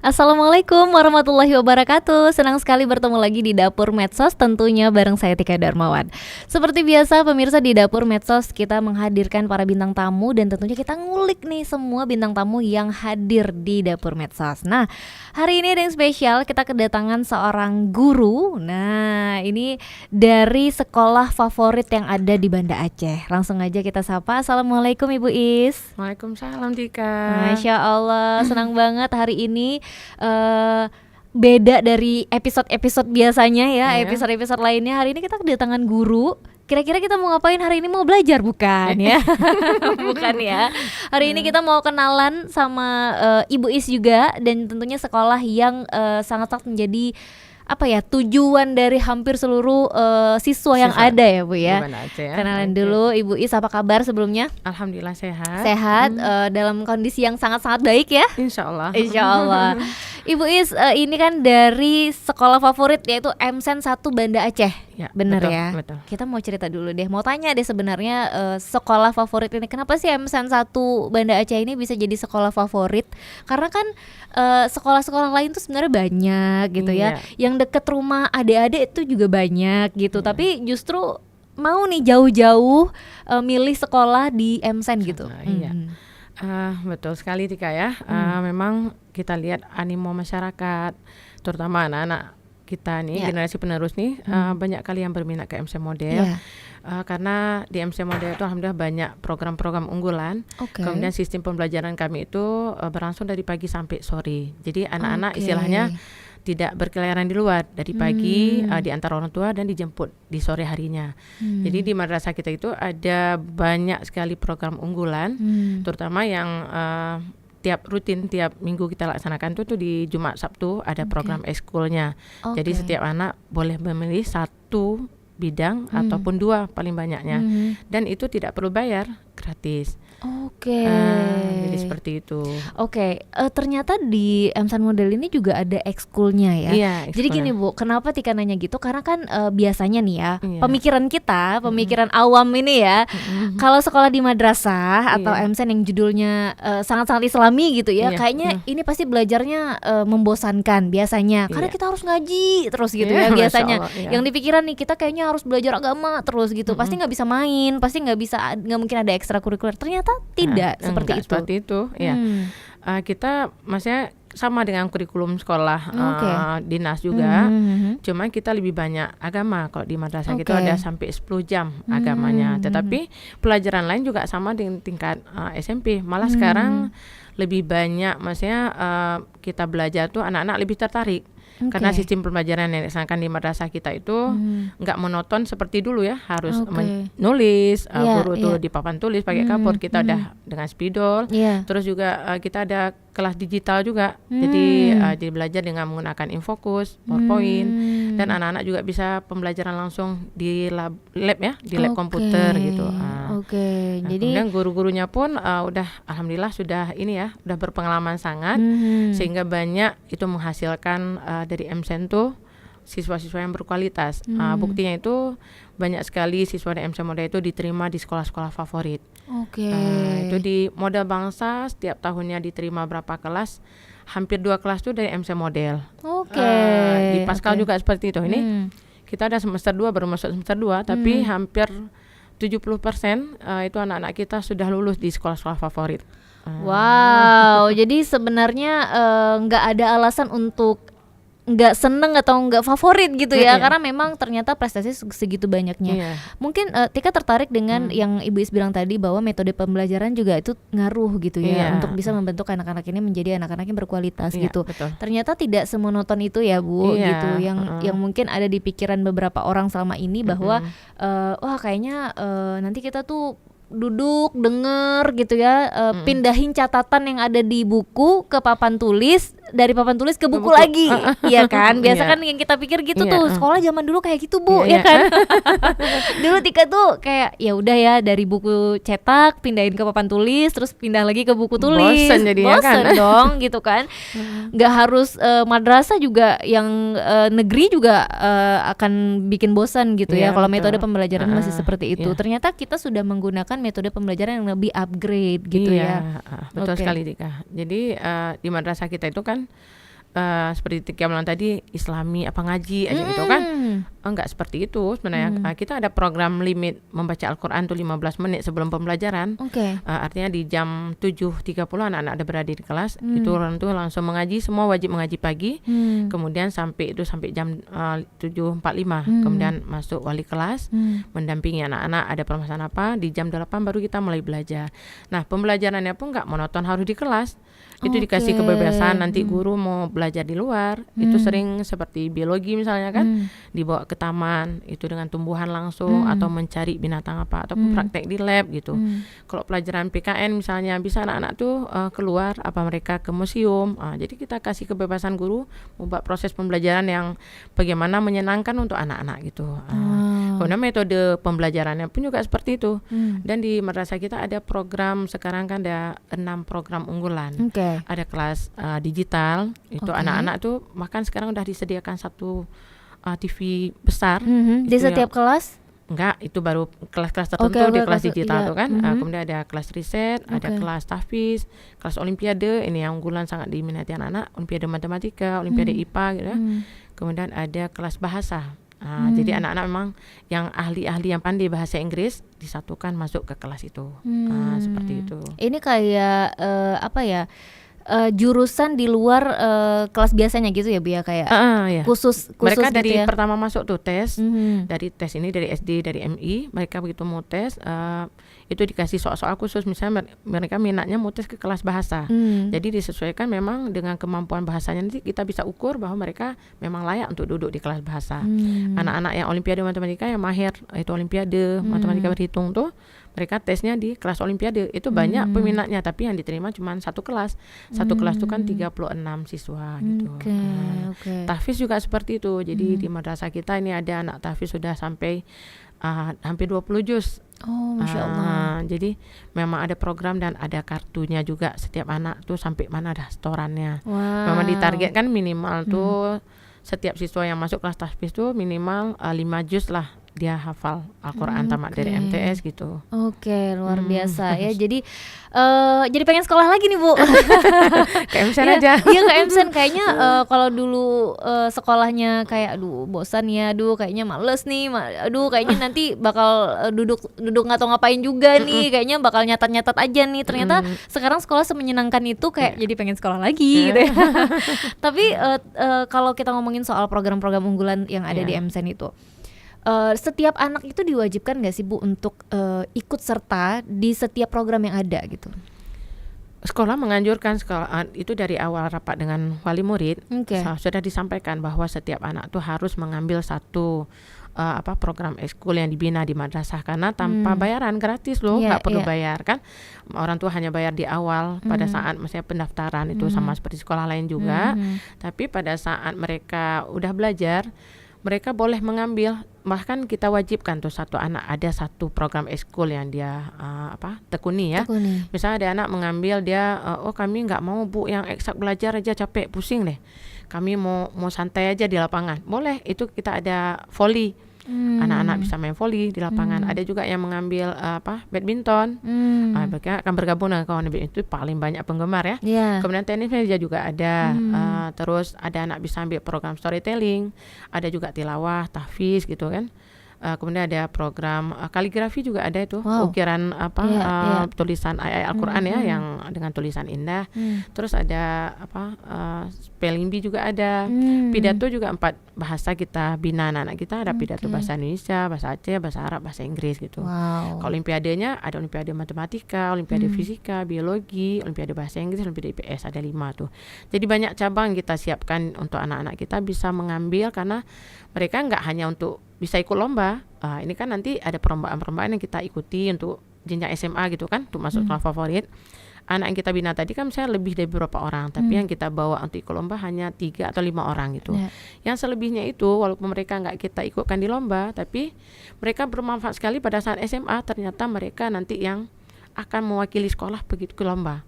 Assalamualaikum warahmatullahi wabarakatuh. Senang sekali bertemu lagi di Dapur Medsos, tentunya bareng saya Tika Darmawan. Seperti biasa pemirsa, di Dapur Medsos kita menghadirkan para bintang tamu dan tentunya kita ngulik nih semua bintang tamu yang hadir di Dapur Medsos. Nah, hari ini ada yang spesial, kita kedatangan seorang guru. Nah, ini dari sekolah favorit yang ada di Banda Aceh. Langsung aja kita sapa. Assalamualaikum Ibu Is. Waalaikumsalam Tika. Masya Allah, senang banget hari ini. Beda dari episode-episode biasanya ya, episode-episode lainnya. Hari ini kita kedatangan guru. Kira-kira kita mau ngapain hari ini? Mau belajar bukan ya? Bukan ya. Hari ini kita mau kenalan sama Ibu Is juga, dan tentunya sekolah yang sangat-sangat menjadi tujuan dari hampir seluruh siswa yang ada ya Bu ya. Kenalan dulu Ibu Is, apa kabar sebelumnya? Alhamdulillah sehat. Sehat, dalam kondisi yang sangat-sangat baik ya. Insya Allah. Ibu Is, ini kan dari sekolah favorit yaitu MSen 1 Banda Aceh. Ya, bener betul, ya. Betul. Kita mau cerita dulu deh. Mau tanya deh sebenarnya sekolah favorit ini kenapa sih MSen 1 Banda Aceh ini bisa jadi sekolah favorit? Karena kan sekolah-sekolah lain tuh sebenarnya banyak gitu ya. Yang deket rumah adik-adik itu juga banyak gitu. Tapi justru mau nih jauh-jauh milih sekolah di MSen gitu. Iya. Betul sekali Tika ya. Memang kita lihat animo masyarakat, terutama anak-anak kita nih, generasi penerus nih, banyak kali yang berminat ke MC Model. Karena di MC Model itu alhamdulillah banyak program-program unggulan. Kemudian sistem pembelajaran kami itu berlangsung dari pagi sampai sore. Jadi anak-anak istilahnya tidak berkeliaran di luar dari pagi, di antara orang tua dan dijemput di sore harinya. Jadi di madrasah kita itu ada banyak sekali program unggulan, terutama yang tiap minggu kita laksanakan tuh di Jumat Sabtu ada program ekskulnya. Jadi setiap anak boleh memilih satu bidang ataupun 2 paling banyaknya, dan itu tidak perlu bayar, gratis. Jadi seperti itu. Ternyata di MSen Model ini juga ada ekskulnya ya. Iya, jadi gini Bu, kenapa Tika nanya gitu? Karena kan biasanya nih ya, pemikiran kita, pemikiran awam ini ya, kalau sekolah di madrasah atau MSen yang judulnya sangat-sangat islami gitu ya, kayaknya ini pasti belajarnya membosankan biasanya. Karena kita harus ngaji terus gitu ya biasanya. Yang di pikiran nih, kita kayaknya harus belajar agama terus gitu. Pasti nggak bisa main, pasti nggak mungkin ada ekstrakurikuler. Ternyata tidak seperti itu. Ya. Kita maksudnya sama dengan kurikulum sekolah dinas juga. Cuma kita lebih banyak agama. Kalau di madrasah kita ada sampai 10 jam agamanya. Tetapi pelajaran lain juga sama dengan tingkat SMP. Malah sekarang lebih banyak, maksudnya kita belajar tuh anak-anak lebih tertarik. Karena sistem pembelajaran yang dilaksanakan di madrasah kita itu nggak monoton seperti dulu ya, harus menulis, guru tuh di papan tulis pakai kapur, kita udah dengan spidol. Terus juga kita ada kelas digital juga, jadi belajar dengan menggunakan Infocus, PowerPoint, dan anak-anak juga bisa pembelajaran langsung di lab ya, di lab komputer gitu. Jadi kemudian guru-gurunya pun udah alhamdulillah sudah ini ya, udah berpengalaman sangat, sehingga banyak itu menghasilkan dari MSen tuh siswa-siswa yang berkualitas. Buktinya itu banyak sekali siswa dari MSen Model itu diterima di sekolah-sekolah favorit. Itu di Model Bangsa setiap tahunnya diterima berapa kelas, hampir 2 kelas tuh dari MSen Model. Di Paskal juga seperti itu. Ini kita ada semester 2 baru masuk semester 2, tapi hampir 70% itu anak-anak kita sudah lulus di sekolah-sekolah favorit. Wow, jadi sebenarnya nggak ada alasan untuk nggak seneng atau nggak favorit gitu ya, karena memang ternyata prestasi segitu banyaknya. Mungkin Tika tertarik dengan yang Ibu Is bilang tadi, bahwa metode pembelajaran juga itu ngaruh gitu ya, untuk bisa membentuk anak-anak ini menjadi anak-anak yang berkualitas gitu. Betul. Ternyata tidak semonoton itu ya Bu, gitu. Yang mungkin ada di pikiran beberapa orang selama ini bahwa wah kayaknya nanti kita tuh duduk denger gitu ya, pindahin catatan yang ada di buku ke papan tulis, dari papan tulis ke buku lagi. Iya kan, biasa kan yang kita pikir gitu tuh, sekolah zaman dulu kayak gitu Bu, ya kan. Dulu Tika tuh kayak ya udah ya, dari buku cetak pindahin ke papan tulis, terus pindah lagi ke buku tulis. Bosen jadinya kan. Dong gitu kan. Nggak harus madrasah juga, yang negeri juga akan bikin bosan gitu ya kalau metode pembelajaran masih seperti itu. Ternyata kita sudah menggunakan metode pembelajaran yang lebih upgrade gitu ya. Betul sekali Tika. Jadi di madrasah kita itu kan seperti Tika bilang tadi Islami apa ngaji aja gitu kan. Enggak seperti itu sebenarnya. Kita ada program limit membaca Al-Quran tuh 15 menit sebelum pembelajaran. Artinya di jam 7.30 anak-anak ada berada di kelas. Itu orang tuh langsung mengaji, semua wajib mengaji pagi. Kemudian sampai jam 7.45. Kemudian masuk wali kelas, mendampingi anak-anak ada permasalahan apa. Di jam 8 baru kita mulai belajar. Nah, pembelajarannya pun enggak monoton harus di kelas. Itu dikasih kebebasan, nanti guru mau belajar di luar, itu sering seperti biologi misalnya kan, dibawa ke taman, itu dengan tumbuhan langsung, atau mencari binatang apa, atau praktek di lab gitu. Kalau pelajaran PKN misalnya, bisa anak-anak tuh keluar, apa mereka ke museum, jadi kita kasih kebebasan guru membuat proses pembelajaran yang bagaimana menyenangkan untuk anak-anak gitu. Kemudian metode pembelajarannya pun juga seperti itu. Dan di madrasah kita ada program, sekarang kan ada 6 program unggulan. Ada kelas digital, itu anak-anak tuh bahkan sekarang udah disediakan satu TV besar. Di setiap kelas? Enggak, itu baru kelas-kelas tertentu di kelas digital tuh kan. Kemudian ada kelas riset, ada kelas tahfiz, kelas olimpiade, ini yang unggulan sangat diminati anak-anak, olimpiade matematika, olimpiade IPA gitu ya. Kemudian ada kelas bahasa. Jadi anak-anak memang yang ahli-ahli yang pandai bahasa Inggris disatukan masuk ke kelas itu. Seperti itu. Ini kayak apa ya? Jurusan di luar kelas biasanya gitu ya Bu ya, kayak khusus mereka gitu dari ya? pertama masuk tuh tes, dari tes ini dari SD, dari MI, mereka begitu mau tes itu dikasih soal-soal khusus, misalnya mereka minatnya mau tes ke kelas bahasa. Jadi disesuaikan memang dengan kemampuan bahasanya, nanti kita bisa ukur bahwa mereka memang layak untuk duduk di kelas bahasa. Anak-anak yang olimpiade matematika yang mahir itu olimpiade matematika berhitung tuh, mereka tesnya di kelas olimpiade, itu banyak peminatnya, tapi yang diterima cuma satu kelas. Satu kelas itu kan 36 siswa gitu. Tahfiz juga seperti itu. Jadi di madrasah kita ini ada anak tahfiz sudah sampai hampir 20 juz. Masya Allah. Jadi memang ada program dan ada kartunya juga, setiap anak tuh sampai mana ada setorannya. Memang ditargetkan minimal tuh setiap siswa yang masuk kelas tahfiz tuh minimal 5 juz lah dia hafal Al-Quran tamat dari MTS gitu. Luar biasa ya. Jadi pengen sekolah lagi nih Bu. Ke MSN aja. Iya ke MSN kayaknya. Kalau dulu sekolahnya kayak bosan ya, kayaknya males nih, kayaknya nanti bakal duduk nggak tahu ngapain juga nih, kayaknya bakal nyatat aja nih. Ternyata sekarang sekolah semenyenangkan itu, kayak jadi pengen sekolah lagi gitu ya. Tapi kalau kita ngomongin soal program-program unggulan yang ada di MSN itu, setiap anak itu diwajibkan nggak sih Bu untuk ikut serta di setiap program yang ada gitu? Sekolah menganjurkan, itu dari awal rapat dengan wali murid sudah disampaikan bahwa setiap anak tuh harus mengambil satu program ekskul yang dibina di madrasah, karena tanpa bayaran, gratis loh, nggak perlu bayar kan. Orang tua hanya bayar di awal pada saat misalnya pendaftaran, itu sama seperti sekolah lain juga. Tapi pada saat mereka udah belajar, mereka boleh mengambil, bahkan kita wajibkan tuh satu anak ada satu program ekskul yang dia tekuni ya. Misalnya ada anak mengambil, dia kami nggak mau Bu yang eksak belajar aja, capek pusing deh, kami mau santai aja di lapangan, boleh. Itu kita ada volley, anak-anak bisa main volley di lapangan. Ada juga yang mengambil badminton, mereka akan bergabung dengan kawan badminton, itu paling banyak penggemar ya. Kemudian tenis meja juga ada. Terus ada anak bisa ambil program storytelling, ada juga tilawah, tahfiz gitu kan. Kemudian ada program kaligrafi juga ada itu, ukiran tulisan ayat Al-Quran ya, yang dengan tulisan indah. Terus ada spelling bee juga ada. Pidato juga 4 bahasa kita bina anak-anak kita, ada pidato bahasa Indonesia, bahasa Aceh, bahasa Arab, bahasa Inggris gitu. Kalau olimpiadenya ada olimpiade matematika, olimpiade fisika, biologi, olimpiade bahasa Inggris, olimpiade IPS, ada 5 tuh. Jadi banyak cabang kita siapkan untuk anak-anak kita bisa mengambil, karena mereka nggak hanya untuk bisa ikut lomba. Ini kan nanti ada perlombaan-perlombaan yang kita ikuti untuk jenjang SMA gitu kan, untuk masuk kelas favorit. Anak yang kita bina tadi kan misalnya lebih dari beberapa orang, tapi yang kita bawa untuk ikut lomba hanya 3 atau 5 orang gitu. Yang selebihnya itu walaupun mereka nggak kita ikutkan di lomba, tapi mereka bermanfaat sekali pada saat SMA. Ternyata mereka nanti yang akan mewakili sekolah begitu ke lomba.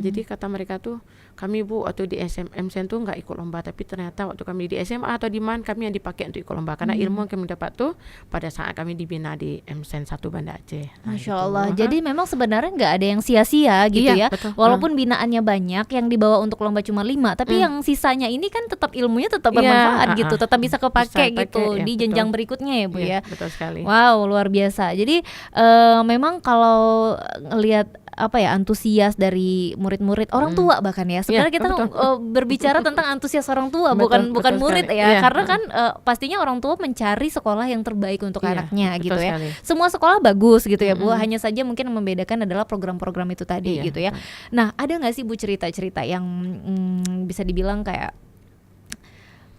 Jadi kata mereka tuh, kami Bu waktu di MSN tuh nggak ikut lomba, tapi ternyata waktu kami di SMA atau di MAN kami yang dipakai untuk ikut lomba, karena ilmu yang kami dapat tuh pada saat kami dibina di MSN 1 Banda Aceh. Masya Allah. Jadi memang sebenarnya nggak ada yang sia-sia gitu ya. Betul. Walaupun binaannya banyak, yang dibawa untuk lomba cuma 5, tapi yang sisanya ini kan tetap ilmunya tetap bermanfaat gitu, tetap bisa kepake gitu di jenjang berikutnya ya Bu ya. Betul sekali. Wow, luar biasa. Jadi memang kalau ngelihat antusias dari murid-murid orang tua bahkan ya. Sebenarnya kita berbicara tentang antusias orang tua, bukan murid ya. Karena kan pastinya orang tua mencari sekolah yang terbaik untuk anaknya gitu ya. Semua sekolah bagus gitu ya Bu. Hanya saja mungkin yang membedakan adalah program-program itu tadi gitu ya. Nah, ada nggak sih Bu cerita-cerita yang bisa dibilang kayak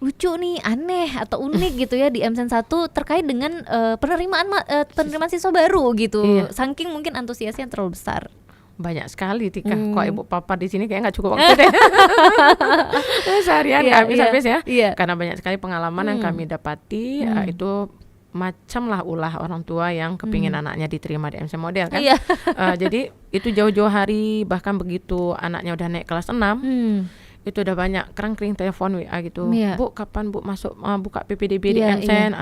lucu nih, aneh atau unik gitu ya di MSN 1 terkait dengan penerimaan siswa baru gitu. Saking mungkin antusiasnya terlalu besar. Banyak sekali Tika. Kok Ibu Papa di sini kayak nggak cukup waktu deh. Seharian nggak habis-habis ya. Karena banyak sekali pengalaman yang kami dapati. Itu macam lah ulah orang tua yang kepingin anaknya diterima di MSN Model kan. Jadi itu jauh-jauh hari, bahkan begitu anaknya udah naik kelas 6, itu udah banyak kerang-kering telepon WA gitu. Bu, kapan Bu masuk buka PPDB di MSN?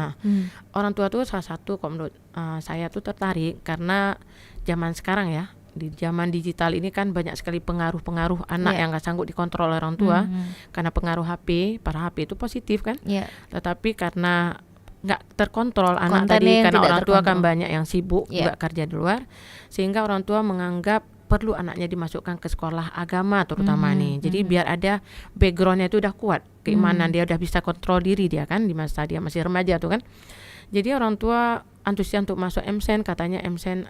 Orang tua tuh salah satu kok menurut saya tuh tertarik, karena zaman sekarang ya, di zaman digital ini kan banyak sekali pengaruh-pengaruh anak yang nggak sanggup dikontrol orang tua, karena pengaruh HP, para HP itu positif kan. Tetapi karena nggak terkontrol anak tadi, karena orang tua kan banyak yang sibuk juga kerja di luar, sehingga orang tua menganggap perlu anaknya dimasukkan ke sekolah agama terutama nih. Jadi biar ada backgroundnya itu udah kuat, keimanan dia udah bisa kontrol diri dia kan di masa dia masih remaja tuh kan. Jadi orang tua antusias untuk masuk MSN, katanya MSN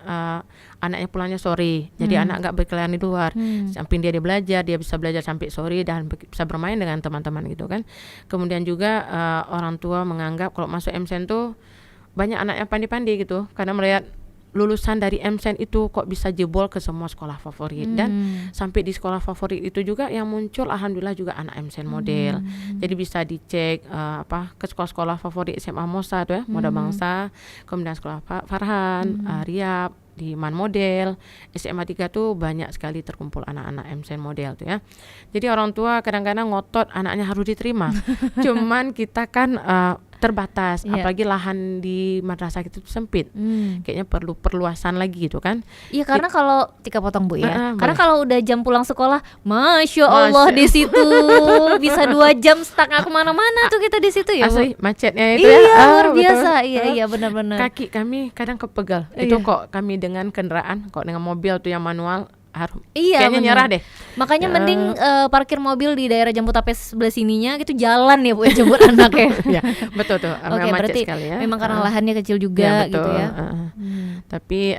anaknya pulangnya sore, jadi anak nggak berkeliaran di luar, samping dia belajar, dia bisa belajar sampai sore dan bisa bermain dengan teman-teman gitu kan. Kemudian juga orang tua menganggap kalau masuk MSN tuh banyak anak yang pandai-pandai gitu, karena melihat lulusan dari MSN itu kok bisa jebol ke semua sekolah favorit, dan sampai di sekolah favorit itu juga yang muncul alhamdulillah juga anak MSN Model. Jadi bisa dicek ke sekolah-sekolah favorit SMA Mosa tuh ya, Moda Bangsa, kemudian sekolah Farhan, Riyab, di MAN Model, SMA 3 tuh banyak sekali terkumpul anak-anak MSN Model tuh ya. Jadi orang tua kadang-kadang ngotot anaknya harus diterima. Cuman kita kan terbatas, apalagi lahan di madrasah itu sempit. Kayaknya perlu perluasan lagi gitu kan. Iya, karena kalau Tika potong Bu ya. Karena kalau udah jam pulang sekolah, Masya Allah di situ bisa 2 jam setengah kemana-mana tuh kita di situ ya. Asli macetnya itu luar biasa. Iya benar-benar. Kaki kami kadang kepegal. Itu kok kami dengan kendaraan, kok dengan mobil tuh yang manual kayaknya nyerah deh. Makanya mending parkir mobil di daerah Jambu Tapes sebelah sininya gitu, jalan ya Bu ya, jemput anaknya. Ya, betul tuh. Berarti sekali ya. Memang karena lahannya kecil juga gitu ya. Tapi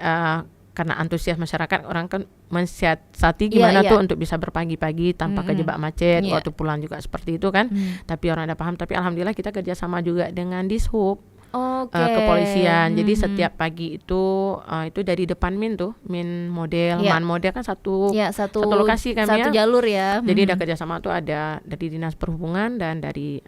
karena antusias masyarakat, orang kan mensiasati gimana tuh untuk bisa berpagi-pagi tanpa kejebak macet, waktu pulang juga seperti itu kan. Tapi orang ada paham, tapi alhamdulillah kita kerjasama juga dengan Dishub. Kepolisian. Jadi setiap pagi itu dari depan Min Model, MAN Model kan satu lokasi kami satu jalur ya. Jadi ada kerjasama tuh ada dari Dinas Perhubungan dan dari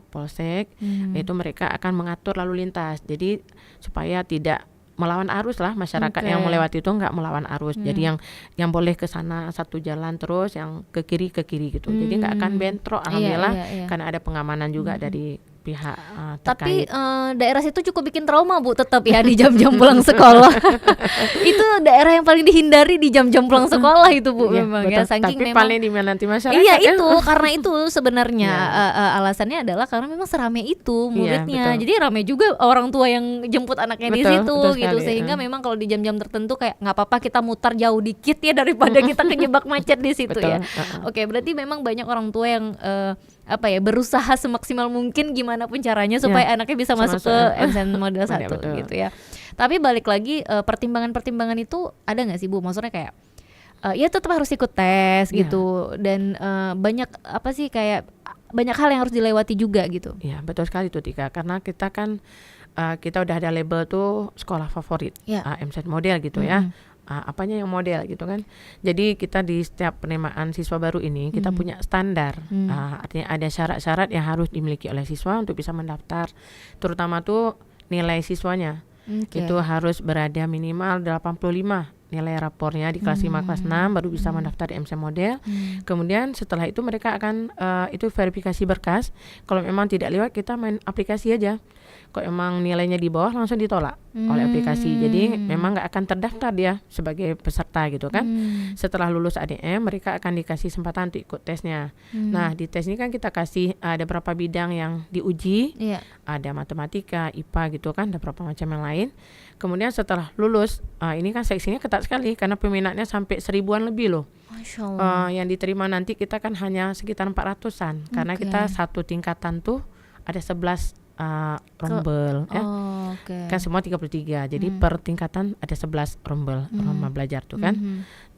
Polsek, itu mereka akan mengatur lalu lintas. Jadi supaya tidak melawan arus lah, masyarakat yang melewati itu nggak melawan arus. Jadi yang boleh ke sana satu jalan terus, yang ke kiri gitu. Jadi nggak akan bentrok alhamdulillah, karena ada pengamanan juga dari pihak terkait. Tapi daerah situ cukup bikin trauma Bu, tetap ya di jam-jam pulang sekolah. Itu daerah yang paling dihindari di jam-jam pulang sekolah itu Bu, memang ya. Saking tapi memang paling diminati masyarakat. Iya itu karena itu sebenarnya alasannya adalah karena memang serame itu muridnya. Jadi rame juga orang tua yang jemput anaknya di situ gitu, sehingga memang kalau di jam-jam tertentu kayak nggak apa-apa kita mutar jauh dikit ya daripada kita kejebak macet di situ ya. Oke, berarti memang banyak orang tua yang berusaha semaksimal mungkin gimana pun caranya supaya anaknya bisa masuk ke MSN Model 1 gitu ya. Tapi balik lagi, pertimbangan-pertimbangan itu ada nggak sih Bu? Maksudnya kayak ya tetap harus ikut tes gitu, dan banyak banyak hal yang harus dilewati juga gitu. Iya betul sekali tuh Tika, karena kita kan kita udah ada label tuh sekolah favorit MSN Model gitu ya. Apanya yang model gitu kan. Jadi kita di setiap penerimaan siswa baru ini kita punya standar, artinya ada syarat-syarat yang harus dimiliki oleh siswa untuk bisa mendaftar, terutama tuh nilai siswanya. Itu harus berada minimal 85 nilai rapornya di kelas 5 kelas 6 baru bisa mendaftar di MC Model. Kemudian setelah itu mereka akan itu verifikasi berkas. Kalau memang tidak lewat, kita main aplikasi aja. Kalau emang nilainya di bawah langsung ditolak oleh aplikasi. Jadi memang nggak akan terdaftar dia sebagai peserta gitu kan. Setelah lulus ADM mereka akan dikasih kesempatan untuk ikut tesnya. Nah di tes ini kan kita kasih ada beberapa bidang yang diuji. Ada matematika, IPA gitu kan, ada beberapa macam yang lain. Kemudian setelah lulus ini kan seleksinya ketat sekali karena peminatnya sampai 1000-an lebih loh. Masya Allah. Yang diterima nanti kita kan hanya sekitar 400-an karena kita satu tingkatan tuh ada 11 rombel ya. Kan semua 33. Jadi per tingkatan ada 11 rombel rumah belajar tuh kan.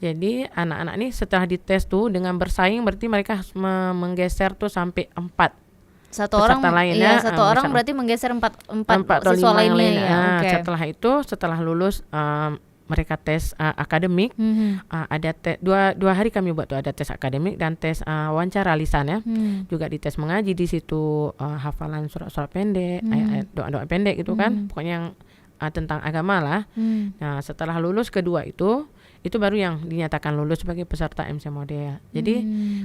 Jadi anak-anak nih setelah dites tuh dengan bersaing berarti mereka harus menggeser tuh sampai 4 satu orang lainnya, satu orang berarti menggeser empat siswa lainnya ya. Setelah itu setelah lulus mereka tes akademik. Ada dua hari kami buat tuh, ada tes akademik dan tes wawancara lisan ya. Juga dites mengaji di situ, hafalan surat-surat pendek, doa-doa pendek gitu kan, pokoknya yang tentang agama lah. Nah setelah lulus kedua itu baru yang dinyatakan lulus sebagai peserta MC Model. Jadi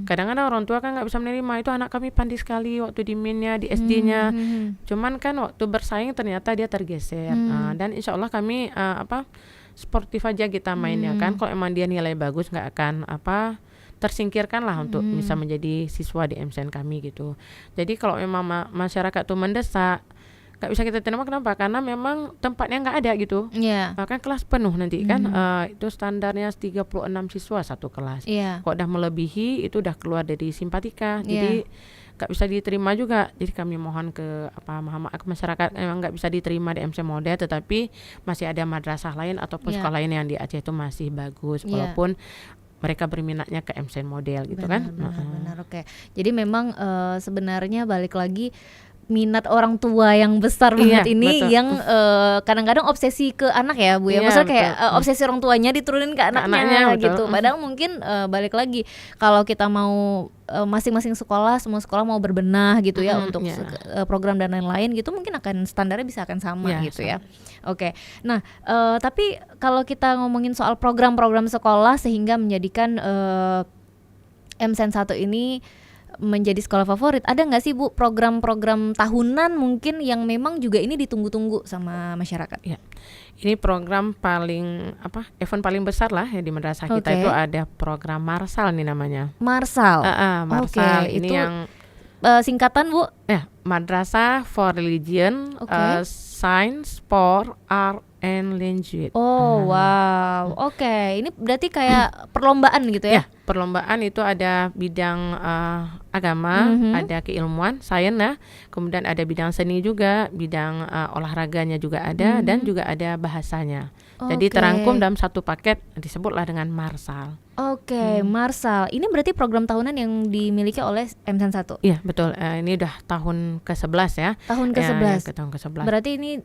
kadang-kadang orang tua kan nggak bisa menerima, itu anak kami pandai sekali waktu di MIN-nya, di SD-nya. Cuman kan waktu bersaing ternyata dia tergeser. Dan insya Allah kami sportif aja kita mainnya kan. Kalau emang dia nilai bagus nggak akan tersingkirkan lah untuk bisa menjadi siswa di MCN kami gitu. Jadi kalau memang masyarakat tuh mendesak, nggak bisa kita terima. Kenapa? Karena memang tempatnya nggak ada gitu. Bahkan kelas penuh nanti kan. Itu standarnya 36 siswa satu kelas. Kalau udah melebihi itu udah keluar dari simpatika. Jadi nggak bisa diterima juga. Jadi kami mohon ke masyarakat, memang nggak bisa diterima di MC Model, tetapi masih ada madrasah lain ataupun sekolah lain yang di Aceh itu masih bagus, walaupun mereka berminatnya ke MC Model gitu. Benar, oke. Jadi memang sebenarnya balik lagi minat orang tua yang besar banget ini betul. Yang kadang-kadang obsesi ke anak ya Bu ya, maksudnya kayak obsesi orang tuanya diturunin ke anaknya gitu. Padahal mungkin balik lagi kalau kita mau masing-masing sekolah, semua sekolah mau berbenah gitu ya untuk program dan lain-lain gitu, mungkin akan standarnya bisa akan sama gitu ya. Oke. Nah, tapi kalau kita ngomongin soal program-program sekolah sehingga menjadikan MCN 1 ini menjadi sekolah favorit, ada nggak sih Bu program-program tahunan mungkin yang memang juga ini ditunggu-tunggu sama masyarakat? Ini program paling event paling besar lah ya di madrasah kita itu ada program Marsal nih namanya. Marsal. Marsal ini itu yang singkatan Bu? Madrasah for Religion, Science, Sport, Art and Language. Wow. Ini berarti kayak perlombaan gitu ya? Perlombaan itu ada bidang agama, ada keilmuan, sains ya. Kemudian ada bidang seni juga, bidang olahraganya juga ada, dan juga ada bahasanya. Jadi terangkum dalam satu paket, disebutlah dengan Marsal. Marsal. Ini berarti program tahunan yang dimiliki oleh MCN 1? Iya, betul. Ini udah tahun ke-11 ya. Tahun ke-11. Tahun ke-11. Berarti ini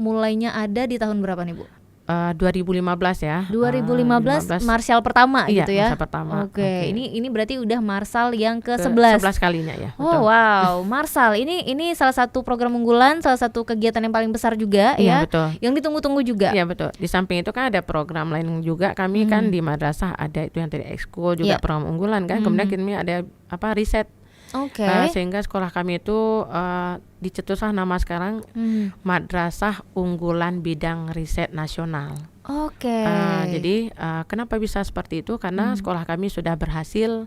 mulainya ada di tahun berapa nih Bu? 2015 ya. 2015 Marsal pertama gitu ya. Marsal pertama. Ini berarti udah Marsal yang ke-11. 11 kalinya ya. Wow, Marsal. Ini salah satu program unggulan, salah satu kegiatan yang paling besar juga ya. Betul. Yang ditunggu-tunggu juga. Iya, betul. Di samping itu kan ada program lain juga. Kami kan di madrasah ada itu yang tadi ekskul juga program unggulan kan. Kemudian kami ada riset. Sehingga sekolah kami itu dicetuslah nama sekarang Madrasah Unggulan Bidang Riset Nasional. Jadi kenapa bisa seperti itu? Karena sekolah kami sudah berhasil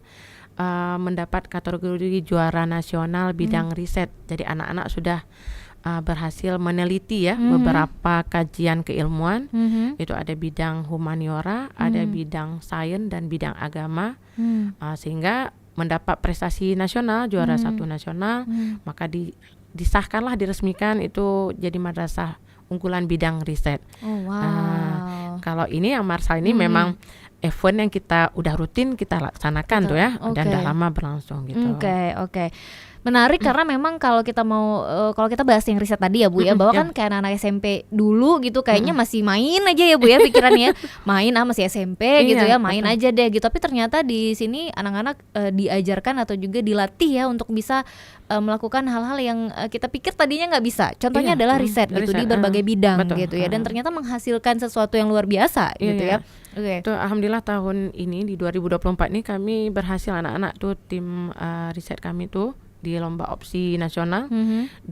mendapat kategori juara nasional bidang riset. Jadi anak-anak sudah berhasil meneliti ya beberapa kajian keilmuan. Itu ada bidang humaniora, ada bidang sains dan bidang agama. Sehingga mendapat prestasi nasional, juara 1 nasional, maka disahkanlah, diresmikan itu jadi madrasah unggulan bidang riset. Kalau ini yang Marsal ini memang event yang kita udah rutin kita laksanakan tuh ya, dan udah lama berlangsung gitu. Menarik karena memang kalau kita mau kalau kita bahas yang riset tadi ya Bu ya, bahwa kan kayak anak-anak SMP dulu gitu kayaknya masih main aja ya Bu ya pikirannya, main masih SMP gitu ya, main aja deh gitu. Tapi ternyata di sini anak-anak diajarkan atau juga dilatih ya untuk bisa melakukan hal-hal yang kita pikir tadinya nggak bisa. Contohnya adalah riset gitu di berbagai bidang gitu ya, dan ternyata menghasilkan sesuatu yang luar biasa gitu ya. Tuh, alhamdulillah tahun ini di 2024 nih kami berhasil anak-anak tuh tim riset kami tuh di lomba opsi nasional 2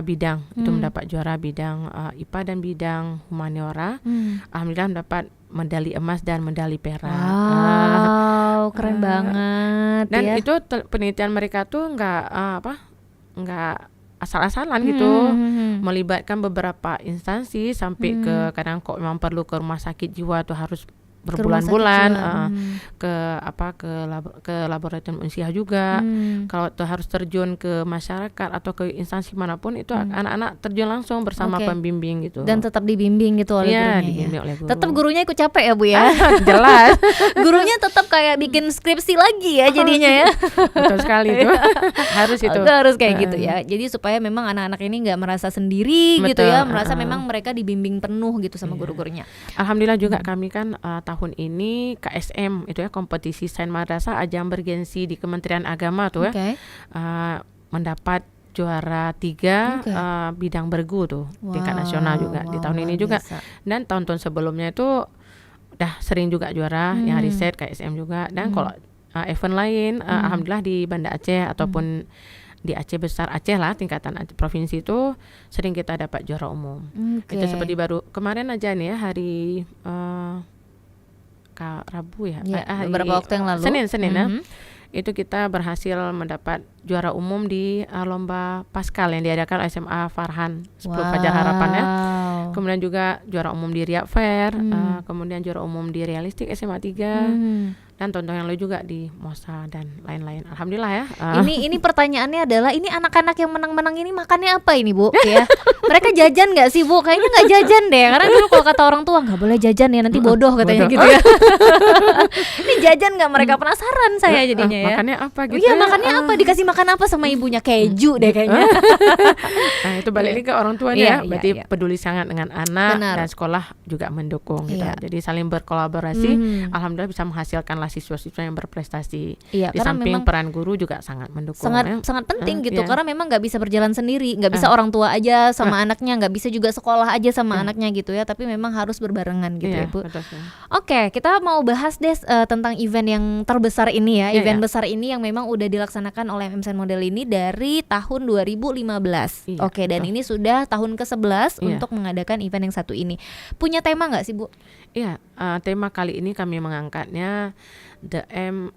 bidang itu mendapat juara, bidang IPA dan bidang humaniora. Alhamdulillah mendapat medali emas dan medali perak. Wow, keren banget. Dan ya. itu penelitian mereka tuh nggak asal-asalan gitu, melibatkan beberapa instansi sampai ke kadang kok memang perlu ke rumah sakit jiwa tuh harus berbulan-bulan ke laboratorium unsiah juga. Kalau harus terjun ke masyarakat atau ke instansi manapun itu anak-anak terjun langsung bersama pembimbing gitu. Dan tetap dibimbing gitu oleh gurunya. Dibimbing oleh guru. Tetap gurunya ikut capek ya Bu ya. Jelas. Gurunya tetap kayak bikin skripsi lagi ya jadinya ya. Betul sekali itu. Harus itu. Harus kayak gitu ya. Jadi supaya memang anak-anak ini nggak merasa sendiri gitu ya, merasa memang mereka dibimbing penuh gitu sama guru-gurunya. Alhamdulillah juga kami kan tahun ini KSM itu ya, kompetisi sains madrasah ajang bergensi di Kementerian Agama tuh ya, mendapat juara 3 bidang bergu tuh tingkat nasional juga di tahun ini juga. Dan tahun-tahun sebelumnya itu udah sering juga juara yang riset KSM juga. Dan kalau event lain alhamdulillah di Banda Aceh ataupun di Aceh besar, Aceh lah tingkatan provinsi itu sering kita dapat juara umum. Itu seperti baru kemarin aja nih ya, hari Rabu ya, beberapa waktu yang lalu, Senin ya, itu kita berhasil mendapat juara umum di lomba Paskal yang diadakan SMA Farhan 10 Fajar Harapan ya. Kemudian juga juara umum di Riyadh Fair, kemudian juara umum di Realistik SMA 3, dan tonton yang lain juga di Mosa dan lain-lain. Alhamdulillah ya. Ini pertanyaannya adalah, ini anak-anak yang menang-menang ini makannya apa ini Bu? Ya. Mereka jajan nggak sih Bu? Kayaknya nggak jajan deh, karena dulu kalau kata orang tua nggak boleh jajan ya, nanti bodoh katanya gitu ya. Ini jajan nggak? Mereka penasaran saya jadinya ya. Makannya apa gitu? Iya, makannya apa? Dikasih makan apa sama ibunya? Keju deh kayaknya. Nah itu balik lagi ke orang tuanya ya. Berarti peduli sangat dengan anak. Dan sekolah juga mendukung gitu. Jadi saling berkolaborasi. Alhamdulillah bisa menghasilkan siswa-siswa yang berprestasi. Di samping peran guru juga sangat mendukung. Sangat penting gitu, karena memang nggak bisa berjalan sendiri, nggak bisa orang tua aja sama anaknya, nggak bisa juga sekolah aja sama anaknya gitu ya, tapi memang harus berbarengan gitu ya Bu. Oke, kita mau bahas deh tentang event yang terbesar ini ya, event besar ini yang memang udah dilaksanakan oleh MSN Model ini dari tahun 2015. Oke, dan ini sudah tahun ke-11 untuk mengadakan event yang satu ini. Punya tema nggak sih Bu? Iya, tema kali ini kami mengangkatnya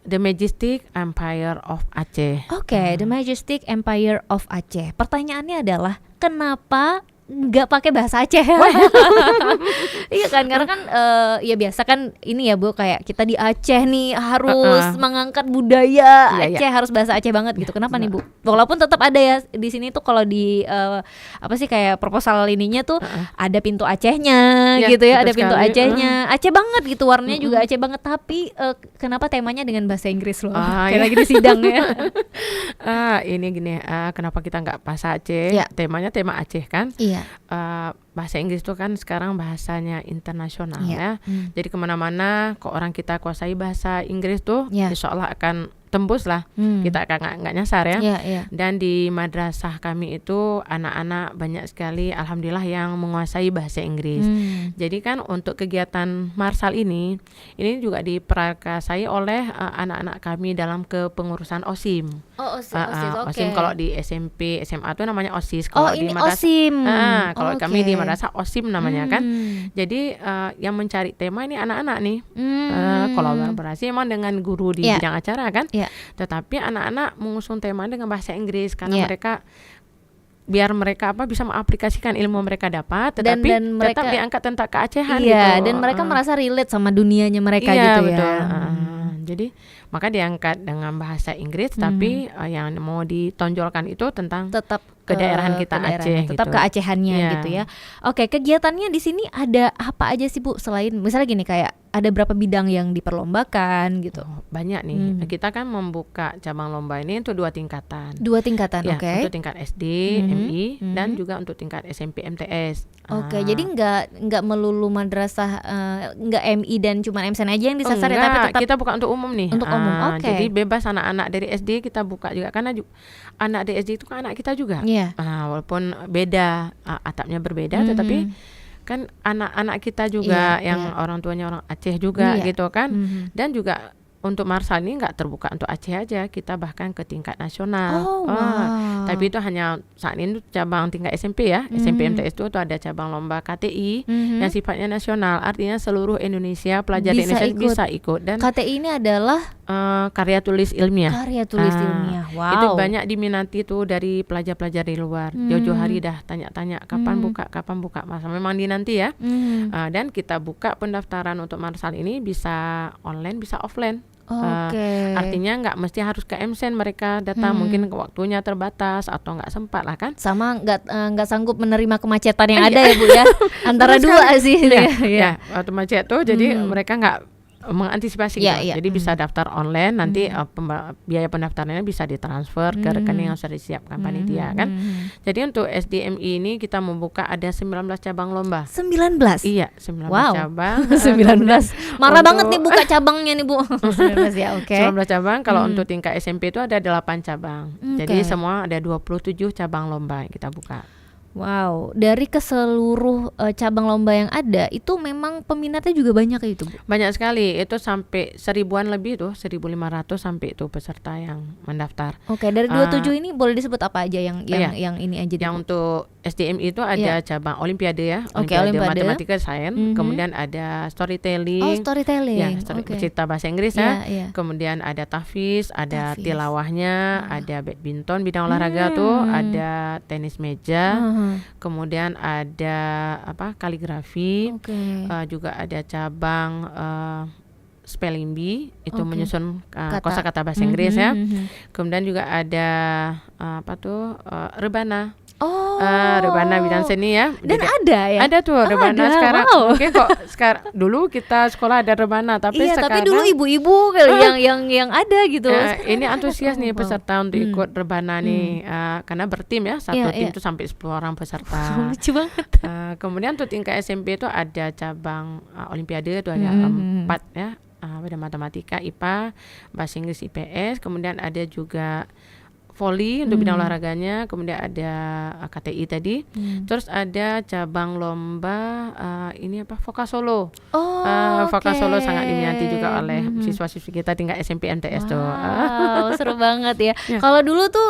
The Majestic Empire of Aceh. Oke, The Majestic Empire of Aceh. Pertanyaannya adalah, kenapa nggak pakai bahasa Aceh? Iya kan, karena kan ya biasa kan ini ya Bu, kayak kita di Aceh nih harus mengangkat budaya Aceh, harus bahasa Aceh banget gitu. Kenapa nih Bu? Walaupun tetap ada ya di sini tuh, kalau di apa sih kayak proposal ininya tuh ada pintu Acehnya gitu ya, ada pintu Acehnya, Aceh banget gitu, warnanya juga Aceh banget. Tapi kenapa temanya dengan bahasa Inggris loh? Kayak lagi di sidang ya. Ini gini, kenapa kita nggak bahasa Aceh? Temanya tema Aceh kan? Bahasa Inggris itu kan sekarang bahasanya internasional ya. Jadi kemana-mana kok orang kita kuasai bahasa Inggris tuh, insya Allah akan tembus lah, kita akan nggak nyasar ya. Dan di madrasah kami itu anak-anak banyak sekali alhamdulillah yang menguasai bahasa Inggris. Jadi kan untuk kegiatan Marsal ini juga diprakarsai oleh anak-anak kami dalam kepengurusan OSIM. OSIM kalau di SMP SMA itu namanya OSIS. Kalau di madrasah OSIM. Kalau kami di madrasah OSIM namanya kan. Jadi yang mencari tema ini anak-anak nih, kolaborasi emang dengan guru di bidang acara kan. Tetapi anak-anak mengusung tema dengan bahasa Inggris karena biar mereka bisa mengaplikasikan ilmu mereka dapat, tetapi dan mereka tetap diangkat tentang keacehan gitu. Dan mereka merasa relate sama dunianya mereka gitu betul. ya. Jadi maka diangkat dengan bahasa Inggris, tapi yang mau ditonjolkan itu tentang tetap kedaerahan kita Aceh tetap gitu. keacehannya gitu ya. Oke, kegiatannya di sini ada apa aja sih Bu, selain misalnya gini, kayak ada berapa bidang yang diperlombakan gitu? Banyak nih. Kita kan membuka cabang lomba ini untuk 2 tingkatan. 2 tingkatan, Ya, oke. untuk tingkat SD, MI, dan juga untuk tingkat SMP MTS. Oke, jadi nggak melulu madrasah, nggak MI dan cuma MSN aja yang disasar ya, tapi tetap kita buka untuk umum nih. untuk umum. Oke. Jadi bebas anak-anak dari SD kita buka juga, karena anak dari SD itu kan anak kita juga. Iya. Walaupun beda, atapnya berbeda, tetapi kan anak-anak kita juga yang orang tuanya orang Aceh juga gitu kan. Dan juga untuk Marsal ini nggak terbuka untuk Aceh aja, kita bahkan ke tingkat nasional. Tapi itu hanya saat ini cabang tingkat SMP ya. SMP MTS itu ada cabang lomba KTI yang sifatnya nasional, artinya seluruh Indonesia, pelajar di Indonesia bisa ikut. Dan KTI ini adalah karya tulis ilmiah. Karya tulis ilmiah. Wow. Itu banyak diminati tuh dari pelajar-pelajar di luar. Jauh-jauh hari dah tanya-tanya kapan buka. Masa memang dinanti ya. Dan kita buka pendaftaran untuk Marsal ini bisa online, bisa offline. Artinya nggak mesti harus ke MSN mereka datang, mungkin waktunya terbatas atau nggak sempat lah kan. Sama nggak sanggup menerima kemacetan yang ada ya Bu ya. Antara dua sih. Ya, waktu macet tuh jadi mereka nggak mengantisipasi gitu. Jadi bisa daftar online, nanti biaya pendaftarannya bisa ditransfer ke rekening yang sudah disiapkan panitia kan. Jadi untuk SDMI ini kita membuka ada 19 cabang lomba. 19? Iya, 19 cabang. 19. Marah banget nih buka cabangnya nih Bu. 19 ya, oke. 19 cabang. Kalau untuk tingkat SMP itu ada 8 cabang. Jadi semua ada 27 cabang lomba yang kita buka. Wow, dari keseluruh cabang lomba yang ada itu memang peminatnya juga banyak ya itu Bu? Banyak sekali, itu sampai 1000-an lebih tuh, 1.500 sampai itu peserta yang mendaftar. Oke, dari 27 ini boleh disebut apa aja yang ini aja? Yang untuk SDMI itu ada cabang Olimpiade ya, Olimpiade Matematika Sains, kemudian ada storytelling. Storytelling. Ya, cerita bahasa Inggris ya. Kemudian ada tahfiz, ada tilawahnya, ada badminton bidang olahraga tuh, ada tenis meja. Kemudian ada kaligrafi, juga ada cabang spelling bee itu menyusun kosakata bahasa Inggris ya. Kemudian juga ada rebana. Rebana bidang seni ya. Dan ada ya? Ada tuh rebana sekarang. Wow. Mungkin kok sekarang dulu kita sekolah ada rebana, tapi sekarang tapi dulu ibu-ibu kali yang ada gitu. Ini antusias nih peserta untuk ikut rebana nih, karena bertim ya, satu tim itu sampai 10 orang peserta. Lucu banget. Kemudian untuk tingkat SMP itu ada cabang Olimpiade itu ada 4 ya. Ada matematika, IPA, bahasa Inggris, IPS, kemudian ada juga volley untuk bidang olahraganya, kemudian ada KTI tadi, terus ada cabang lomba Voka Solo. Voka Solo sangat diminati juga oleh siswa-siswi kita tingkat SMP MTS tuh. Wow, seru banget ya. Kalau dulu tuh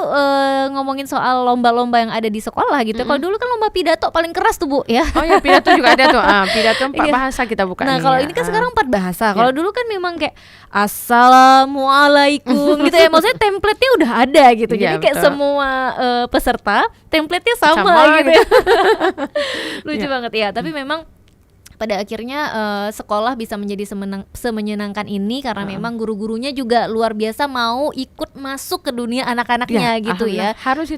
ngomongin soal lomba-lomba yang ada di sekolah gitu. Kalau dulu kan lomba pidato paling keras tuh Bu ya. Oh ya, pidato juga ada tuh. Pidato 4 bahasa kita buka. Nah kalau ini kan sekarang 4 bahasa. Kalau dulu kan memang kayak Assalamualaikum gitu ya. Maksudnya template-nya udah ada gitu. Jadi kayak semua peserta template-nya sama gitu ya. Lucu banget ya. Tapi memang pada akhirnya sekolah bisa menjadi semenyenangkan ini karena memang guru-gurunya juga luar biasa mau ikut masuk ke dunia anak-anaknya gitu ya. Harus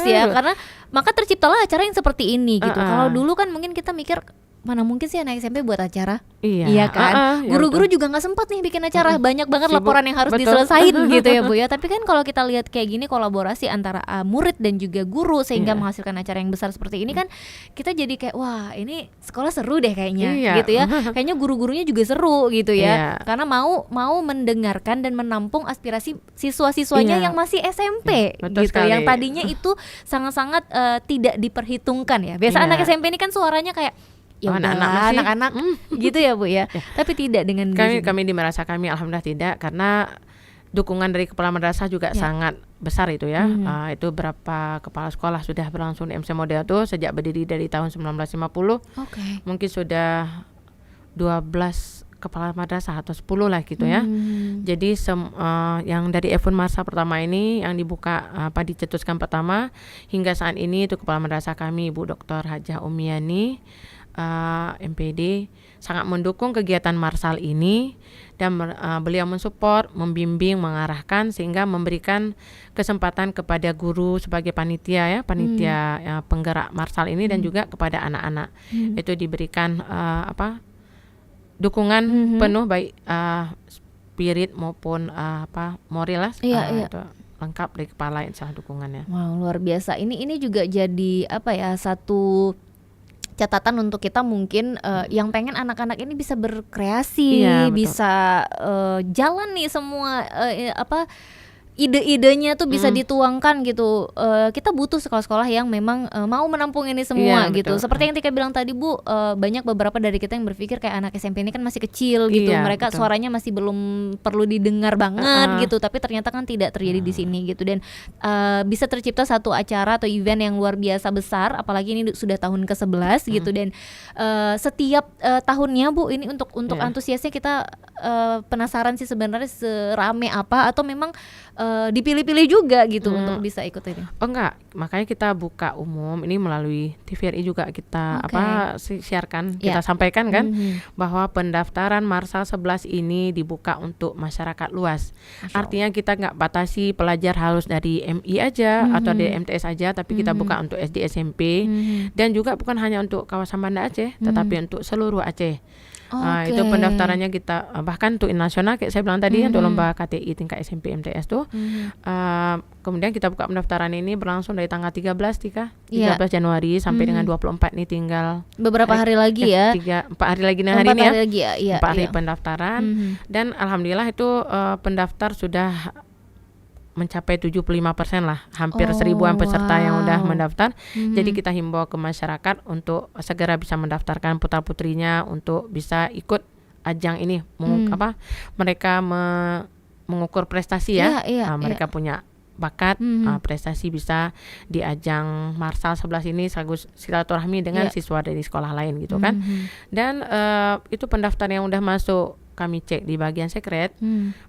ya, karena maka terciptalah acara yang seperti ini gitu. Kalau dulu kan mungkin kita mikir mana mungkin sih anak SMP buat acara. Iya kan. Guru-guru juga nggak sempat nih bikin acara, banyak banget laporan yang harus diselesain gitu ya Bu ya. Tapi kan kalau kita lihat kayak gini kolaborasi antara murid dan juga guru sehingga menghasilkan acara yang besar seperti ini kan, kita jadi kayak wah ini sekolah seru deh kayaknya gitu ya. Kayaknya guru-gurunya juga seru gitu ya. Karena mau mendengarkan dan menampung aspirasi siswa-siswanya yang masih SMP gitu. Sekali. Yang tadinya itu sangat-sangat tidak diperhitungkan ya. Biasa anak SMP ini kan suaranya kayak ya anak-anak gitu ya Bu ya. Tapi tidak dengan kami di madrasah kami alhamdulillah tidak, karena dukungan dari kepala madrasah juga sangat besar itu ya. Itu berapa kepala sekolah sudah berlangsung di MC Model tuh sejak berdiri dari tahun 1950. Mungkin sudah 12 kepala madrasah atau 10 lah gitu ya. Jadi yang dari Event Masa pertama ini yang dibuka dicetuskan pertama hingga saat ini itu kepala madrasah kami Ibu Dr. Hajah Umiani, MPD sangat mendukung kegiatan Marsal ini dan beliau mensupport, membimbing, mengarahkan sehingga memberikan kesempatan kepada guru sebagai panitia penggerak Marsal ini dan juga kepada anak-anak itu diberikan dukungan penuh baik spirit maupun moral lah itu lengkap dari kepala insya dukungannya. Wow, luar biasa. Ini juga jadi satu catatan untuk kita mungkin yang pengen anak-anak ini bisa berkreasi, bisa jalan nih semua ide-idenya tuh bisa dituangkan gitu. Kita butuh sekolah-sekolah yang memang mau menampung ini semua gitu. Betul. Seperti yang Tika bilang tadi Bu, banyak beberapa dari kita yang berpikir kayak anak SMP ini kan masih kecil gitu. Mereka suaranya masih belum perlu didengar banget gitu. Tapi ternyata kan tidak terjadi di sini gitu. Dan bisa tercipta satu acara atau event yang luar biasa besar. Apalagi ini sudah tahun ke-11 gitu. Dan setiap tahunnya Bu, ini untuk antusiasnya kita penasaran sih sebenarnya serame apa atau memang dipilih-pilih juga gitu untuk bisa ikut ini. Oh enggak, makanya kita buka umum ini melalui TVRI juga kita siarkan, kita sampaikan kan bahwa pendaftaran Marsal 11 ini dibuka untuk masyarakat luas. Artinya kita enggak batasi pelajar harus dari MI aja atau dari MTS aja, tapi kita buka untuk SD SMP dan juga bukan hanya untuk kawasan Banda Aceh, tetapi untuk seluruh Aceh. Itu pendaftarannya kita bahkan untuk nasional kayak saya bilang tadi untuk lomba KTI tingkat SMP MTS tuh. Kemudian kita buka pendaftaran ini berlangsung dari tanggal 13 Januari sampai dengan 24 nih tinggal beberapa hari lagi ya. 4 hari lagi nih hari ini ya. 4 hari pendaftaran dan alhamdulillah itu pendaftar sudah mencapai 75% lah, hampir 1000-an peserta yang udah mendaftar. Jadi kita himbau ke masyarakat untuk segera bisa mendaftarkan putra-putrinya untuk bisa ikut ajang ini. Mereka mengukur prestasi mereka punya bakat, prestasi bisa di ajang Marsal 11 ini sekaligus silaturahmi dengan siswa dari sekolah lain gitu kan. Dan itu pendaftar yang udah masuk kami cek di bagian sekret,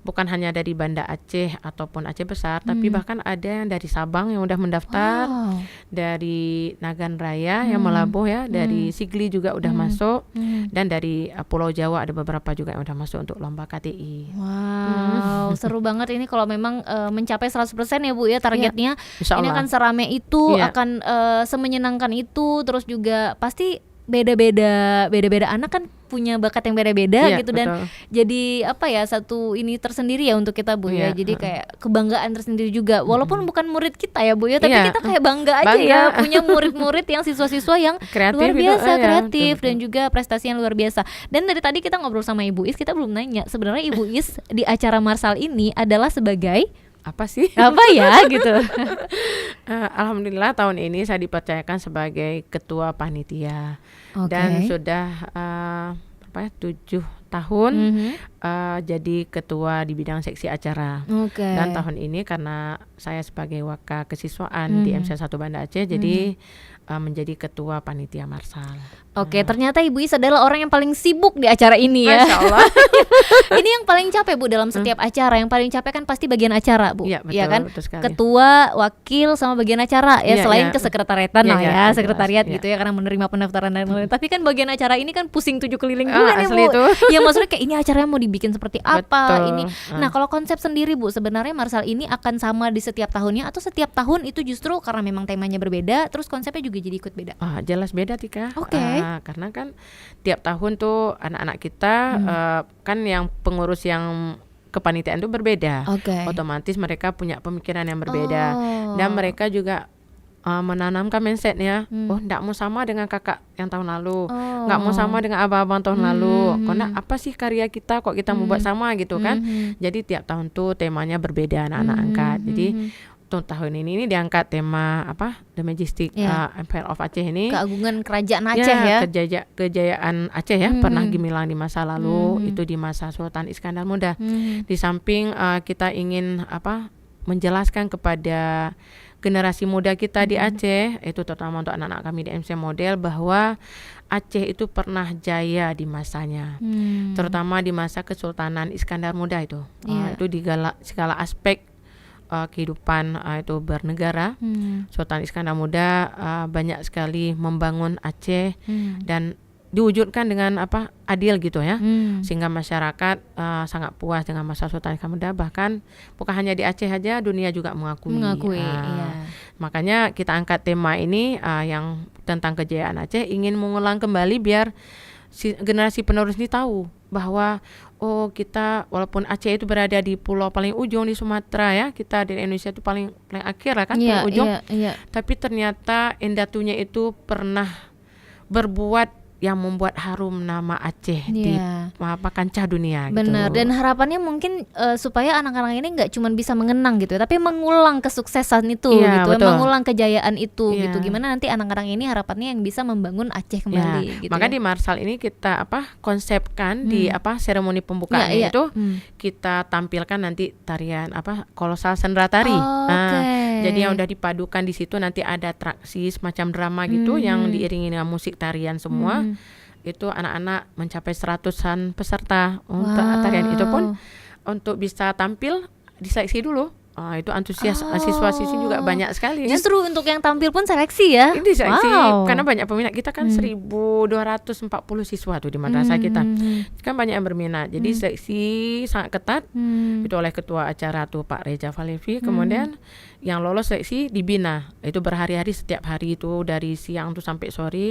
bukan hanya dari Banda Aceh ataupun Aceh Besar, tapi bahkan ada yang dari Sabang yang udah mendaftar, dari Nagan Raya yang Melabuh dari Sigli juga udah masuk, dan dari Pulau Jawa ada beberapa juga yang udah masuk untuk lomba KTI. Wow, seru banget ini kalau memang mencapai 100% ya Bu ya targetnya. Ini akan serame itu, akan semenyenangkan itu, terus juga pasti beda-beda anak kan punya bakat yang beda-beda gitu. Dan jadi satu ini tersendiri ya untuk kita Bu ya. Jadi kayak kebanggaan tersendiri juga walaupun bukan murid kita ya Bu ya, tapi kita kayak bangga aja ya punya murid-murid yang siswa-siswa yang kreatif, luar biasa kreatif dan juga prestasi yang luar biasa. Dan dari tadi kita ngobrol sama Ibu Is, kita belum nanya sebenarnya Ibu Is di acara Marsal ini adalah sebagai apa ya gitu. Alhamdulillah tahun ini saya dipercayakan sebagai ketua panitia dan sudah 7 tahun jadi ketua di bidang seksi acara. Dan tahun ini karena saya sebagai wakil kesiswaan di MC1 Banda Aceh jadi menjadi ketua panitia Marsal. Ternyata Ibu Is adalah orang yang paling sibuk di acara ini ya. Masya Allah. Ini yang paling capek Bu dalam setiap acara. Yang paling capek kan pasti bagian acara Bu. Iya betul, ya kan? Betul sekali. Ketua, wakil sama bagian acara ya, selain kesekretariatan sekretariat gitu ya karena menerima pendaftaran dan lain-lain. Tapi kan bagian acara ini kan pusing 7 keliling juga nih Bu. Ya maksudnya kayak ini acaranya mau dibikin seperti apa ini. Nah kalau konsep sendiri Bu, sebenarnya Marsal ini akan sama di setiap tahunnya atau setiap tahun itu justru karena memang temanya berbeda terus konsepnya juga jadi ikut beda? Jelas beda Tika. Karena kan tiap tahun tuh anak-anak kita kan yang pengurus yang kepanitiaan itu berbeda. Otomatis mereka punya pemikiran yang berbeda dan mereka juga menanamkan mindsetnya, nggak mau sama dengan kakak yang tahun lalu, nggak mau sama dengan abang-abang tahun lalu. Karena apa sih karya kita kok kita mau buat sama gitu kan? Jadi tiap tahun tuh temanya berbeda anak-anak angkat. Jadi tahun ini diangkat tema The Majestic Empire of Aceh ini, keagungan kerajaan Aceh kejayaan Aceh ya, pernah gemilang di masa lalu, itu di masa Sultan Iskandar Muda. Di samping kita ingin menjelaskan kepada generasi muda kita di Aceh, itu terutama untuk anak-anak kami di MC Model, bahwa Aceh itu pernah jaya di masanya, terutama di masa Kesultanan Iskandar Muda itu. Itu di segala aspek kehidupan itu bernegara. Sultan Iskandar Muda banyak sekali membangun Aceh dan diwujudkan dengan adil gitu ya, sehingga masyarakat sangat puas dengan masa Sultan Iskandar Muda. Bahkan bukan hanya di Aceh aja, dunia juga mengakui. Iya. Makanya kita angkat tema ini yang tentang kejayaan Aceh, ingin mengulang kembali biar generasi penerus ini tahu bahwa kita walaupun Aceh itu berada di pulau paling ujung di Sumatera ya, kita di Indonesia itu paling akhir lah kan, paling ujung. Tapi ternyata Endatunya itu pernah berbuat yang membuat harum nama Aceh di kancah dunia. Benar, gitu. Dan harapannya mungkin supaya anak-anak ini nggak cuma bisa mengenang gitu, tapi mengulang kesuksesan itu gitu, mengulang kejayaan itu gitu. Gimana nanti anak-anak ini harapannya yang bisa membangun Aceh kembali. Gitu. Maka di Marsal ini kita konsepkan di seremoni pembukaan itu kita tampilkan nanti tarian kolosal sendera tari. Jadi yang udah dipadukan di situ nanti ada atraksi semacam drama gitu yang diiringi dengan musik tarian semua. Itu anak-anak mencapai 100-an peserta untuk tarian itu pun untuk bisa tampil diseleksi dulu. Itu antusias siswa-siswi juga banyak sekali. Justru untuk yang tampil pun seleksi ya? Ini seleksi karena banyak peminat. Kita kan 1.240 siswa tuh di madrasah kita. Kan banyak yang berminat. Jadi seleksi sangat ketat. Itu oleh ketua acara tuh Pak Reja Falevi. Kemudian yang lolos seleksi dibina. Itu berhari-hari, setiap hari itu dari siang tuh sampai sore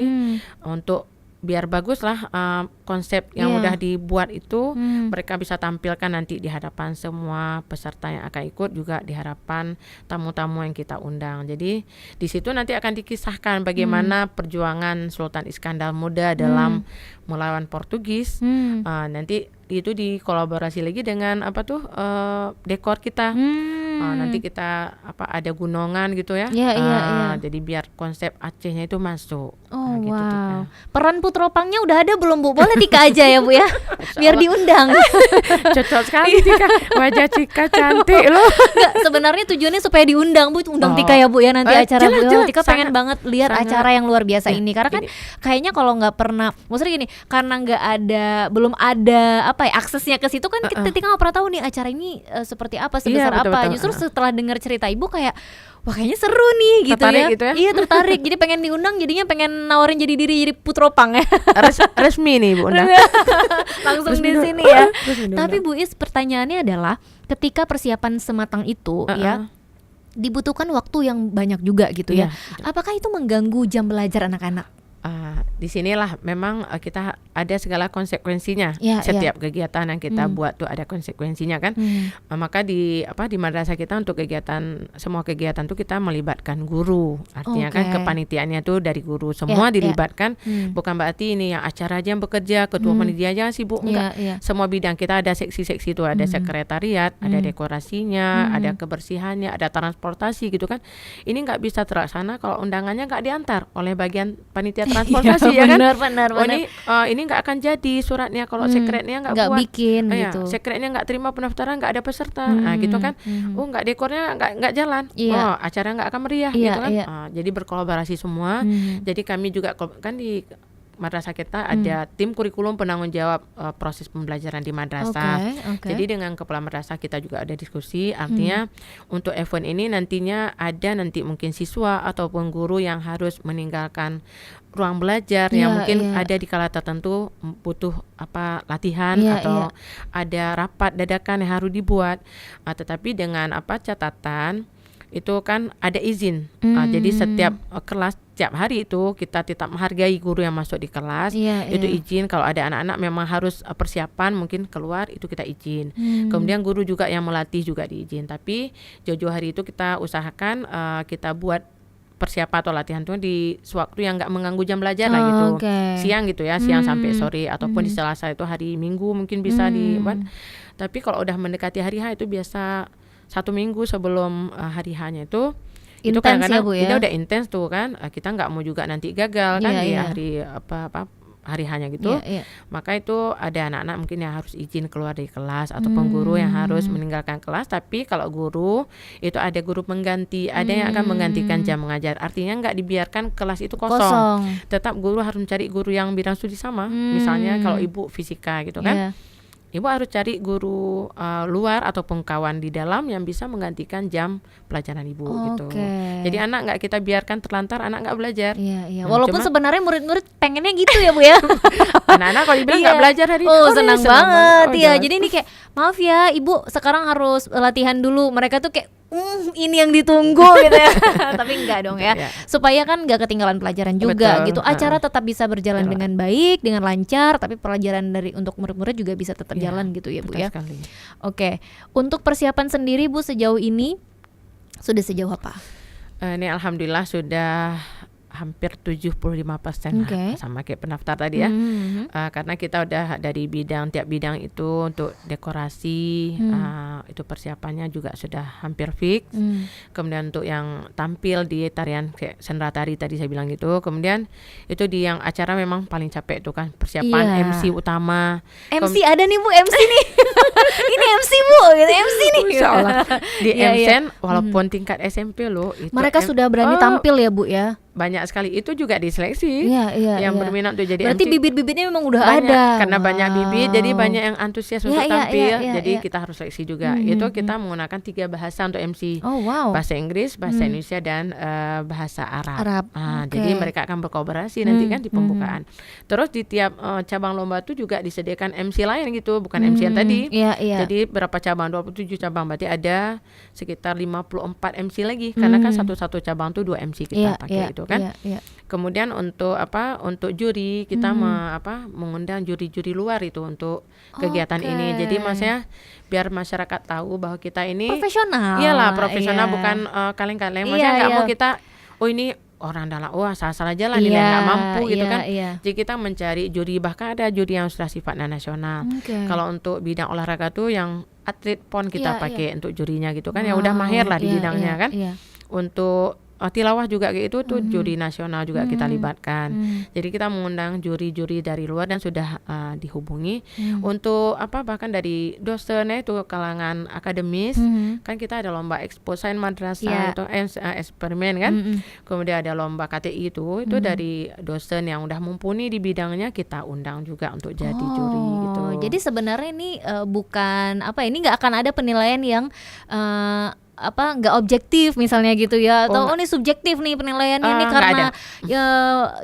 untuk biar bagus lah konsep yang udah dibuat itu mereka bisa tampilkan nanti di hadapan semua peserta yang akan ikut, juga di hadapan tamu-tamu yang kita undang. Jadi di situ nanti akan dikisahkan bagaimana perjuangan Sultan Iskandar Muda dalam melawan Portugis. Nanti itu dikolaborasi lagi dengan dekor kita. Nanti kita ada gunungan gitu ya. Jadi biar konsep Acehnya itu masuk. Gitu, Tika. Peran Putropangnya udah ada belum, Bu? Boleh Tika aja ya, Bu ya. Biar diundang. Cocok sekali Tika. Wajah Tika cantik loh. Enggak, sebenarnya tujuannya supaya diundang, Bu. Undang Tika ya, Bu ya, nanti acara Bu. Tika pengen banget lihat acara yang luar biasa ini karena kan kayaknya kalau nggak pernah, maksudnya gini, karena belum ada aksesnya ke situ kan kita nggak pernah tahu nih acara ini seperti apa, sebesar apa. Justru setelah dengar cerita Ibu kayak wah kayaknya seru nih gitu ya. Iya, tertarik. Jadi pengen diundang, jadinya pengen nawarin jadi jadi Putropang ya. Resmi nih Bu undang. Langsung di sini ya. Tapi Bu Is, pertanyaannya adalah ketika persiapan sematang itu ya dibutuhkan waktu yang banyak juga gitu ya. Apakah itu mengganggu jam belajar anak-anak? Di sinilah memang kita ada segala konsekuensinya. Setiap kegiatan yang kita buat tuh ada konsekuensinya kan. Maka di madrasah kita untuk semua kegiatan tuh kita melibatkan guru. Artinya kan kepanitiaannya tuh dari guru semua dilibatkan. Bukan berarti ini yang acara aja yang bekerja, ketua panitia aja sibuk, enggak. Semua bidang kita ada seksi-seksi tuh, ada sekretariat, ada dekorasinya, ada kebersihannya, ada transportasi gitu kan. Ini nggak bisa terlaksana kalau undangannya nggak diantar oleh bagian panitia transportasi ya kan. Benar. Ini nggak akan jadi suratnya kalau sekretnya nggak buat bikin gitu. Sekretnya nggak terima pendaftaran, nggak ada peserta, gitu kan. Nggak dekornya nggak jalan. Acara nggak akan meriah gitu kan. Jadi berkolaborasi semua. Jadi kami juga kan di madrasah kita ada tim kurikulum penanggung jawab proses pembelajaran di madrasah. Jadi dengan kepala madrasah kita juga ada diskusi. Artinya untuk event ini nantinya ada mungkin siswa ataupun guru yang harus meninggalkan ruang belajar yang mungkin ada di kala tertentu butuh latihan atau ada rapat dadakan yang harus dibuat. Tetapi dengan catatan itu kan ada izin. Jadi setiap kelas setiap hari itu kita tetap menghargai guru yang masuk di kelas. Itu izin kalau ada anak-anak memang harus persiapan mungkin keluar, itu kita izin. Kemudian guru juga yang melatih juga diizin. Tapi jauh-jauh hari itu kita usahakan kita buat persiapan atau latihan itu di sewaktu yang nggak mengganggu jam belajar lah gitu. Siang gitu ya, siang sampai sore ataupun di Selasa itu hari Minggu mungkin bisa dibuat. Tapi kalau udah mendekati hari H itu biasa 1 minggu sebelum hari H-nya itu kadang-kadang ya, Bu, ya? Kita udah intens tuh kan, kita nggak mau juga nanti gagal kan di hari hari H-nya gitu. Maka itu ada anak-anak mungkin yang harus izin keluar dari kelas ataupun guru yang harus meninggalkan kelas. Tapi kalau guru itu ada guru pengganti, ada yang akan menggantikan jam mengajar. Artinya nggak dibiarkan kelas itu kosong. Tetap guru harus mencari guru yang bidang studi sama. Misalnya kalau ibu fisika gitu kan. ibu harus cari guru luar ataupun kawan di dalam yang bisa menggantikan jam pelajaran ibu gitu. Jadi anak nggak kita biarkan terlantar, anak nggak belajar. Iya. Walaupun sebenarnya murid-murid pengennya gitu ya Bu ya. Anak-anak kalau dibilang nggak belajar hari ini, senang banget. Iya, jadi ini kayak maaf ya ibu, sekarang harus latihan dulu. Mereka tuh kayak ini yang ditunggu gitu ya. Tapi enggak dong ya. Supaya kan enggak ketinggalan pelajaran juga. Betul. Gitu. Acara tetap bisa berjalan dengan baik, dengan lancar, tapi pelajaran untuk murid-murid juga bisa tetap jalan gitu ya Bu ya. Sekali. Oke. Untuk persiapan sendiri Bu sejauh ini sudah sejauh apa? Ini alhamdulillah sudah hampir 75% sama kayak pendaftar tadi ya. Karena kita udah dari tiap bidang itu untuk dekorasi itu persiapannya juga sudah hampir fix. Kemudian untuk yang tampil di tarian kayak sendera tari tadi saya bilang gitu. Kemudian itu di yang acara memang paling capek itu kan persiapan MC utama. MC ada nih Bu, MC nih. Ini MC Bu, gitu MC nih. Insyaallah. Di MSN walaupun tingkat SMP loh itu mereka sudah berani tampil ya Bu ya. Banyak sekali itu juga diseleksi yang berminat untuk jadi berarti MC. Bibit-bibitnya memang udah banyak, ada karena banyak bibit jadi banyak yang antusias untuk tampil. Jadi kita harus seleksi juga. Itu kita menggunakan 3 bahasa untuk MC. Bahasa Inggris, bahasa Indonesia dan bahasa Arab. Jadi mereka akan berkolaborasi nanti kan di pembukaan. Terus di tiap cabang lomba itu juga disediakan MC lain gitu, bukan MC yang tadi. Jadi berapa cabang? 27 cabang, berarti ada sekitar 54 MC lagi karena kan satu cabang tuh 2 MC kita pakai itu kan. Kemudian untuk juri kita mengundang juri-juri luar itu untuk kegiatan ini. Jadi maksudnya biar masyarakat tahu bahwa kita ini profesional. Iyalah profesional, bukan kaleng-kaleng. Maksudnya nggak mau kita ini orang dalam salah jalan ini nggak mampu gitu kan. Jadi kita mencari juri, bahkan ada juri yang sudah sifatnya nasional. Kalau untuk bidang olahraga tuh yang atlet pon kita pakai untuk jurinya gitu kan. Ya udah mahir lah di bidangnya kan. Untuk tilawah juga kayak itu tuh juri nasional juga kita libatkan. Jadi kita mengundang juri-juri dari luar dan sudah dihubungi untuk bahkan dari dosennya itu kalangan akademis. Kan kita ada lomba expo sains madrasah atau eksperimen kan. Kemudian ada lomba KTI itu dari dosen yang udah mumpuni di bidangnya kita undang juga untuk jadi juri gitu. Jadi sebenarnya ini bukan ini nggak akan ada penilaian yang nggak objektif misalnya gitu ya, atau ini subjektif nih penilaiannya nih karena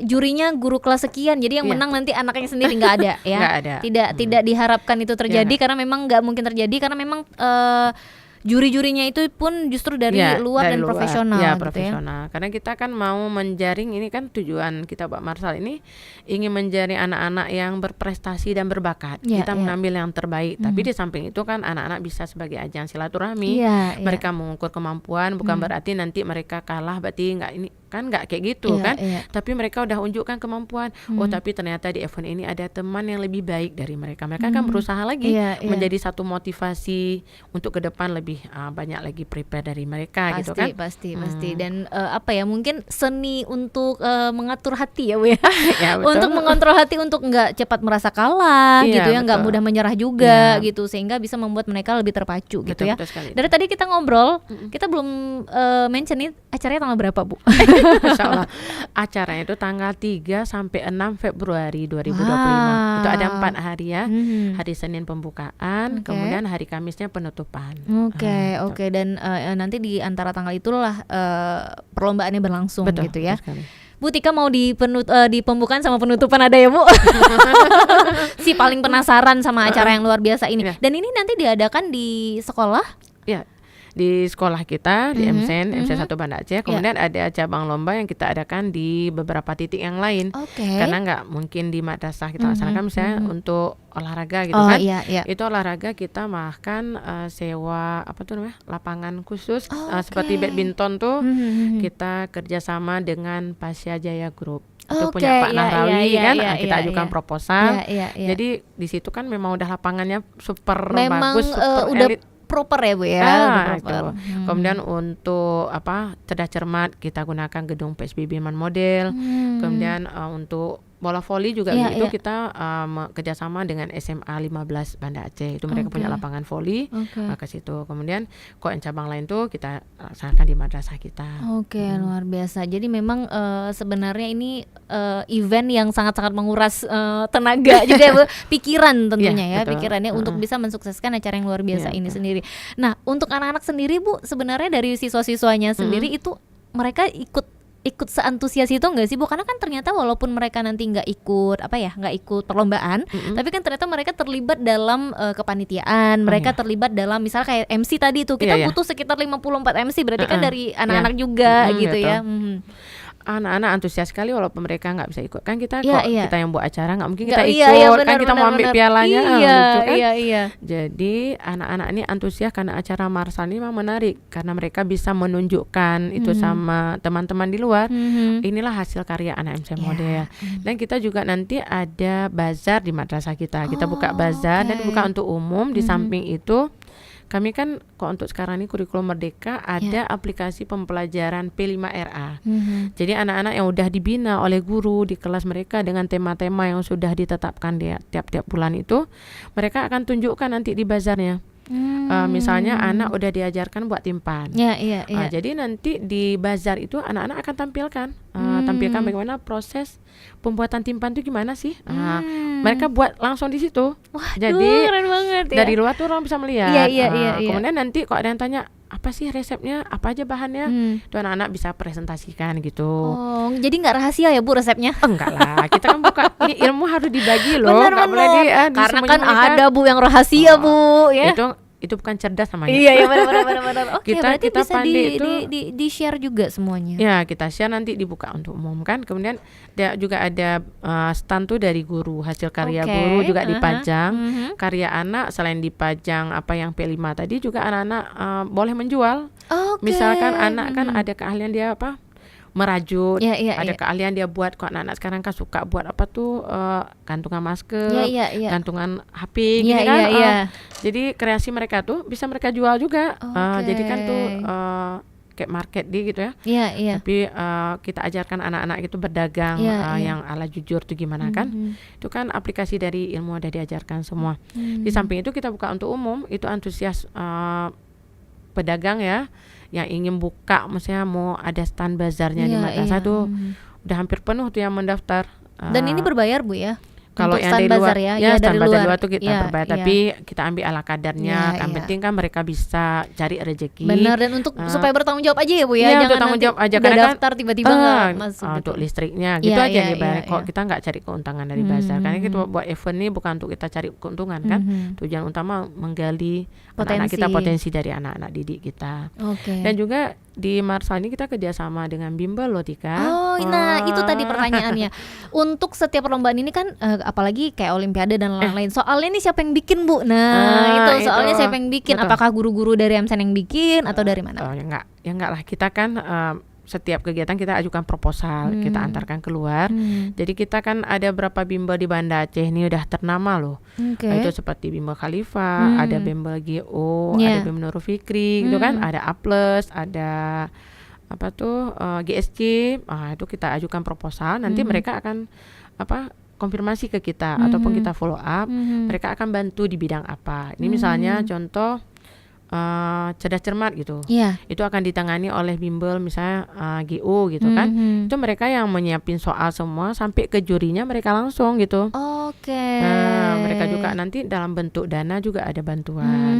jurinya guru kelas sekian jadi yang menang nanti anaknya sendiri, nggak ada ya. Nggak ada. Tidak diharapkan itu terjadi karena memang nggak mungkin terjadi karena memang juri-jurinya itu pun justru dari luar dan profesional gitu profesional. Karena kita kan mau menjaring, ini kan tujuan kita Pak Marsal ini ingin menjaring anak-anak yang berprestasi dan berbakat. Kita mengambil yang terbaik. Tapi di samping itu kan anak-anak bisa sebagai ajang silaturahmi. Mereka mengukur kemampuan, bukan berarti nanti mereka kalah berarti nggak ini kan, nggak kayak gitu kan. Tapi mereka udah unjukkan kemampuan. Tapi ternyata di event ini ada teman yang lebih baik dari mereka. Mereka akan berusaha lagi menjadi satu motivasi untuk ke depan lebih banyak lagi prepare dari mereka gitu kan. Pasti. Dan mungkin seni untuk mengatur hati ya Bu ya. Untuk mengontrol hati untuk nggak cepat merasa kalah gitu ya, nggak mudah menyerah juga gitu, sehingga bisa membuat mereka lebih terpacu gitu ya. Dari tadi kita ngobrol, kita belum mention nih acaranya tanggal berapa Bu? Insyaallah acaranya itu tanggal 3 sampai 6 Februari 2025. Itu ada 4 hari ya. Hari Senin pembukaan, kemudian hari Kamisnya penutupan. Oke. Dan nanti di antara tanggal itulah perlombaannya berlangsung. Betul, gitu ya. Bu Tika mau di pembukaan sama penutupan ada ya Bu? Si paling penasaran sama acara yang luar biasa ini. Dan ini nanti diadakan di sekolah? Iya. Di sekolah kita di MSN 1 Banda Aceh. Kemudian ada cabang lomba yang kita adakan di beberapa titik yang lain. Karena nggak mungkin di madrasah kita laksanakan misalnya untuk olahraga gitu kan. Itu olahraga kita bahkan sewa lapangan khusus seperti badminton tuh kita kerjasama dengan Pasya Jaya Group. Itu punya Pak Nahrawi kan, kita ajukan proposal. Jadi di situ kan memang udah lapangannya super bagus, super udah elit. Proper ya Bu ya. Proper. Kemudian untuk cerdas cermat kita gunakan gedung PSBB Man Model. Kemudian untuk bola voli juga itu kita kerjasama dengan SMA 15 Banda Aceh. Itu mereka punya lapangan voli ke situ. Kemudian kok yang cabang lain tuh kita laksanakan di madrasah kita. Luar biasa. Jadi memang sebenarnya ini event yang sangat-sangat menguras tenaga juga ya Bu, pikiran tentunya pikirannya untuk bisa mensukseskan acara yang luar biasa ini sendiri. Nah, untuk anak-anak sendiri Bu, sebenarnya dari siswa-siswanya sendiri itu mereka ikut seantusias itu enggak sih Bu? Karena kan ternyata walaupun mereka nanti nggak ikut perlombaan, tapi kan ternyata mereka terlibat dalam kepanitiaan, mereka terlibat dalam misalnya kayak MC tadi itu kita butuh sekitar 54 MC, berarti kan dari anak-anak juga gitu ya. Anak-anak antusias sekali walaupun mereka nggak bisa ikut, kan kita kita yang buat acara nggak mungkin kita ikut, kan kita mau ambil pialanya, lucu kan. Jadi anak-anak ini antusias karena acara Marsal ini memang menarik karena mereka bisa menunjukkan itu sama teman-teman di luar. Inilah hasil karya anak MC Model. Dan kita juga nanti ada bazar di madrasah kita buka bazar dan buka untuk umum. Di samping itu kami kan kok untuk sekarang ini kurikulum Merdeka ada aplikasi pembelajaran P5RA. Jadi anak-anak yang udah dibina oleh guru di kelas mereka dengan tema-tema yang sudah ditetapkan di tiap-tiap bulan itu, mereka akan tunjukkan nanti di bazarnya. Misalnya anak udah diajarkan buat timpan. Jadi nanti di bazar itu anak-anak akan tampilkan bagaimana proses pembuatan timpan itu gimana sih. Mereka buat langsung di situ. Jadi keren banget ya. Dari luar tuh orang bisa melihat. Kemudian nanti kok ada yang tanya apa sih resepnya, apa aja bahannya, itu anak-anak bisa presentasikan gitu. Jadi nggak rahasia ya Bu resepnya? Enggak lah, kita kan buka ini ilmu harus dibagi loh, nggak boleh karena kan ada Bu yang rahasia Bu ya. Itu bukan cerdas namanya. Iya benar. Oke, berarti kita bisa di share juga semuanya. Ya, kita share nanti dibuka untuk umum kan. Kemudian dia juga ada stand tuh dari guru, hasil karya guru juga dipajang. Karya anak selain dipajang apa yang P5 tadi juga anak-anak boleh menjual. Misalkan anak kan ada keahlian dia merajut, ada keahlian dia buat, kok anak-anak sekarang kan suka buat apa tuh gantungan masker, gantungan HP gitu kan. Jadi kreasi mereka tuh bisa mereka jual juga. Jadi kan tuh kayak market gitu ya. Tapi kita ajarkan anak-anak itu berdagang yang ala jujur tuh gimana kan. Itu kan aplikasi dari ilmu ada diajarkan semua. Di samping itu kita buka untuk umum, itu antusias pedagang ya yang ingin buka, maksudnya mau ada stand bazarnya di madrasah tuh udah hampir penuh tuh yang mendaftar. Dan ini berbayar Bu ya? Kalau yang dari luar stand bazar luar tuh kita berbayar, tapi kita ambil ala kadarnya. Yang penting kan mereka bisa cari rezeki. Benar, dan untuk supaya bertanggung jawab aja ya Bu ya. Jangan untuk tanggung jawab aja karena daftar tiba-tiba nggak masuk. Untuk listriknya gitu aja dibayar. Kok kita nggak cari keuntungan dari bazar. Karena kita buat event ini bukan untuk kita cari keuntungan kan. Tujuan utama menggali anak-anak kita, potensi dari anak-anak didik kita. Dan juga di Marsal ini kita kerjasama dengan bimbel loh Tika. Nah itu tadi pertanyaannya. Untuk setiap perlombaan ini kan apalagi kayak olimpiade dan lain-lain, soalnya ini siapa yang bikin Bu? Itu soalnya siapa yang bikin? Betul. Apakah guru-guru dari AMSN yang bikin atau dari mana? Ya enggak lah, kita kan setiap kegiatan kita ajukan proposal, kita antarkan keluar. Jadi kita kan ada berapa bimbel di Banda Aceh ini udah ternama loh. Itu seperti bimbel Khalifah, ada bimbel GO, ada bimbel Nurul Fikri gitu kan, ada A+, ada apa tuh GSC. Itu kita ajukan proposal, nanti mereka akan konfirmasi ke kita ataupun kita follow up. Mereka akan bantu di bidang apa. Ini misalnya contoh cerdas cermat gitu. Itu akan ditangani oleh bimbel misalnya GO gitu kan. Itu mereka yang menyiapin soal semua sampai ke jurinya mereka langsung gitu. Mereka juga nanti dalam bentuk dana juga ada bantuan.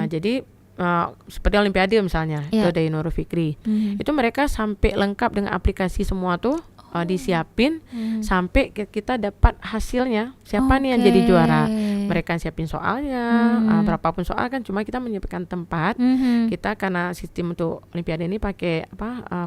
Jadi seperti olimpiade misalnya itu dari Nurul Fikri. Itu mereka sampai lengkap dengan aplikasi semua tuh disiapin sampai kita dapat hasilnya siapa nih yang jadi juara. Mereka siapin soalnya, berapapun soal kan, cuma kita menyiapkan tempat. Kita karena sistem untuk olimpiade ini pakai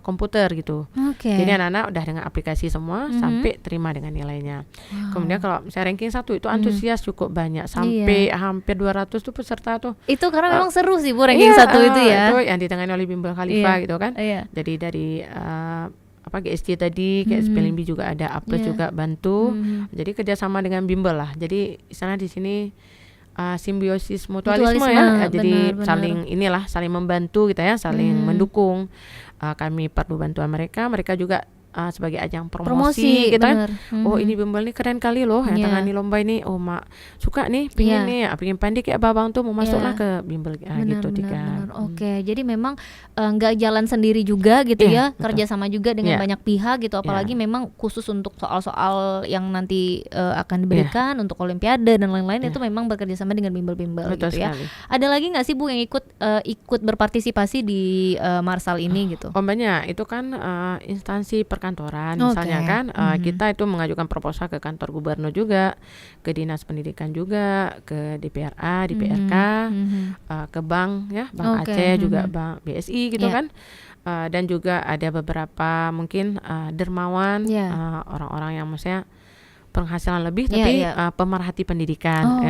komputer gitu. Jadi anak-anak udah dengan aplikasi semua sampai terima dengan nilainya. Kemudian kalau misalnya ranking 1 itu antusias cukup banyak sampai hampir 200 tuh peserta tuh. Itu karena memang seru sih Bu ranking 1 itu ya. Itu yang ditangani oleh bimbel Khalifah gitu kan. Jadi dari GSC tadi, kayak SPLMB juga ada, A+ juga bantu. Jadi kerjasama dengan bimbel lah. Jadi istilah di sini simbiosis mutualisme ya. Jadi saling membantu kita ya, saling mendukung. Kami perlu bantuan mereka juga sebagai ajang promosi gitu kan. Oh ini bimbel nih keren kali loh yang tangani lomba ini. Oh mak suka nih pingin nih pingin pandai kayak babang tuh mau masuklah ke bimbel gitu Tika. Oke, jadi memang nggak jalan sendiri juga gitu ya, kerjasama juga dengan banyak pihak gitu, apalagi memang khusus untuk soal-soal yang nanti akan diberikan untuk olimpiade dan lain-lain itu memang bekerja sama dengan bimbel-bimbel gitu ya. Ada lagi nggak sih Bu yang ikut berpartisipasi di Marsal ini gitu? Banyak, itu kan instansi perkantoran misalnya kan kita itu mengajukan proposal ke kantor gubernur juga, ke dinas pendidikan juga, ke DPRA, DPRK, ke bank ya, Bank Aceh juga Bank BSI gitu kan. Dan juga ada beberapa mungkin dermawan, orang-orang yang maksudnya penghasilan lebih tapi pemerhati pendidikan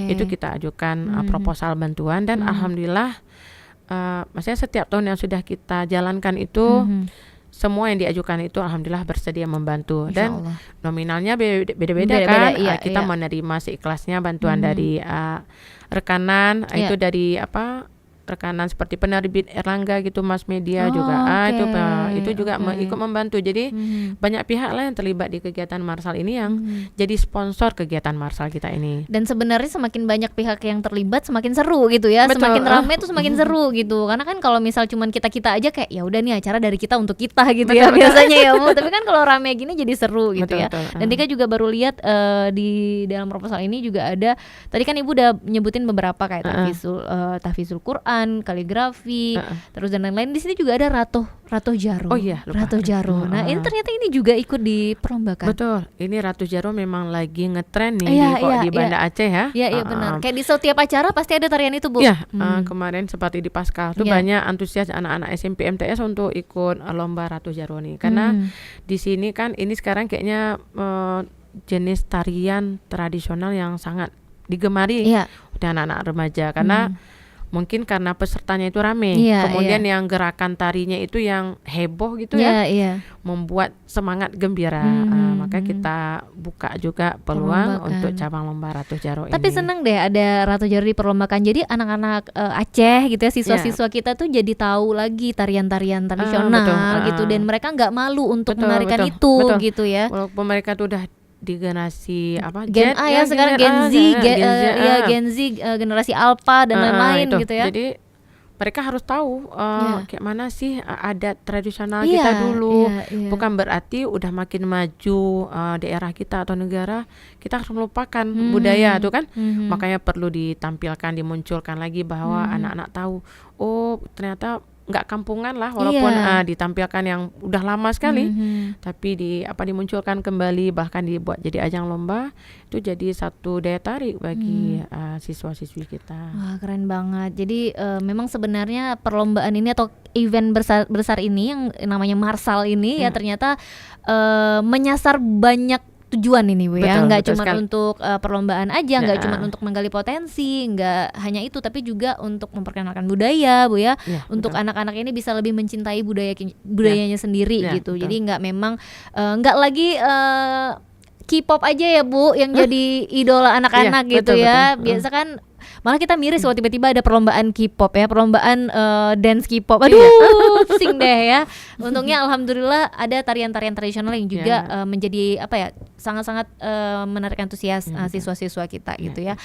itu kita ajukan proposal bantuan dan alhamdulillah maksudnya setiap tahun yang sudah kita jalankan itu semua yang diajukan itu alhamdulillah bersedia membantu dan nominalnya beda-beda kan. Kita menerima seikhlasnya bantuan dari rekanan itu dari rekanan seperti penerbit Erlangga gitu, Mas Media juga itu juga ikut membantu. Jadi banyak pihak lah yang terlibat di kegiatan Marsal ini yang jadi sponsor kegiatan Marsal kita ini. Dan sebenarnya semakin banyak pihak yang terlibat semakin seru gitu ya. Betul. Semakin ramai tuh semakin seru gitu. Karena kan kalau misal cuman kita aja kayak ya udah nih acara dari kita untuk kita gitu ya biasanya ya Bu. Tapi kan kalau ramai gini jadi seru gitu ya. Dan Tika juga baru lihat di dalam proposal ini juga ada, tadi kan Ibu udah nyebutin beberapa kayak tahfizul Quran, kaligrafi, terus dan lain-lain. Di sini juga ada Ratu Jaro. Oh iya, lupa. Ratu Jaro. Nah, ini ternyata ini juga ikut diperlombakan. Betul. Ini Ratu Jaro memang lagi ngetren nih di Banda Aceh ya. Iya, benar. Kayak di setiap acara pasti ada tarian itu, Bu. Iya, kemarin seperti di Paskah tuh banyak antusias anak-anak SMP MTS untuk ikut lomba Ratu Jaro nih. Karena di sini kan ini sekarang kayaknya jenis tarian tradisional yang sangat digemari oleh anak-anak remaja karena mungkin karena pesertanya itu rame, kemudian yang gerakan tarinya itu yang heboh gitu membuat semangat gembira. Maka kita buka juga peluang untuk cabang lomba Ratu Jaro ini. Tapi seneng deh ada Ratu Jaro diperlombakan. Jadi anak-anak Aceh gitu ya, siswa-siswa kita tuh jadi tahu lagi tarian-tarian tradisional gitu, dan mereka nggak malu untuk menarikan itu gitu ya. Walaupun mereka tuh udah di generasi Gen A ya sekarang, Gen Z, generasi Alpha dan lain-lain gitu ya. Jadi mereka harus tahu kayak mana sih adat tradisional kita dulu. Bukan berarti udah makin maju daerah kita atau negara kita harus melupakan budaya tuh kan. Makanya perlu ditampilkan, dimunculkan lagi bahwa anak-anak tahu, oh ternyata nggak kampungan lah, walaupun ditampilkan yang udah lama sekali, tapi dimunculkan kembali, bahkan dibuat jadi ajang lomba, itu jadi satu daya tarik bagi siswa-siswi kita. Wah, keren banget. Jadi memang sebenarnya perlombaan ini atau event besar ini yang namanya Marsal ini ya ternyata menyasar banyak tujuan ini Bu ya, nggak cuma untuk perlombaan aja, nggak cuma untuk menggali potensi, nggak hanya itu, tapi juga untuk memperkenalkan budaya Bu ya, untuk anak-anak ini bisa lebih mencintai budayanya sendiri gitu. Jadi nggak memang nggak lagi K-pop aja ya Bu yang jadi idola anak-anak gitu ya. Biasa kan malah kita miris kalau tiba-tiba ada perlombaan K-pop ya, perlombaan dance K-pop. Aduh, pusing deh ya. Untungnya alhamdulillah ada tarian-tarian tradisional yang juga menjadi sangat-sangat menarik antusias siswa-siswa kita gitu ya.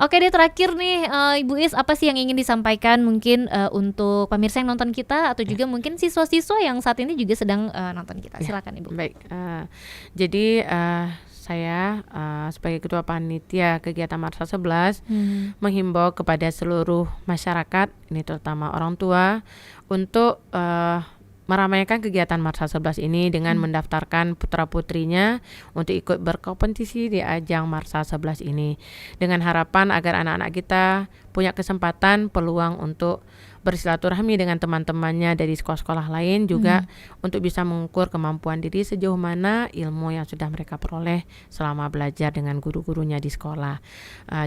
Oke deh, terakhir nih Ibu Is, apa sih yang ingin disampaikan mungkin untuk pemirsa yang nonton kita atau juga mungkin siswa-siswa yang saat ini juga sedang nonton kita. Silakan Ibu. Baik. Jadi saya sebagai Ketua Panitia Kegiatan Marsal 11 menghimbau kepada seluruh masyarakat, ini terutama orang tua, untuk meramaikan kegiatan Marsal 11 ini dengan mendaftarkan putra-putrinya untuk ikut berkompetisi di ajang Marsal 11 ini, dengan harapan agar anak-anak kita punya kesempatan, peluang untuk bersilaturahmi dengan teman-temannya dari sekolah-sekolah lain juga untuk bisa mengukur kemampuan diri sejauh mana ilmu yang sudah mereka peroleh selama belajar dengan guru-gurunya di sekolah.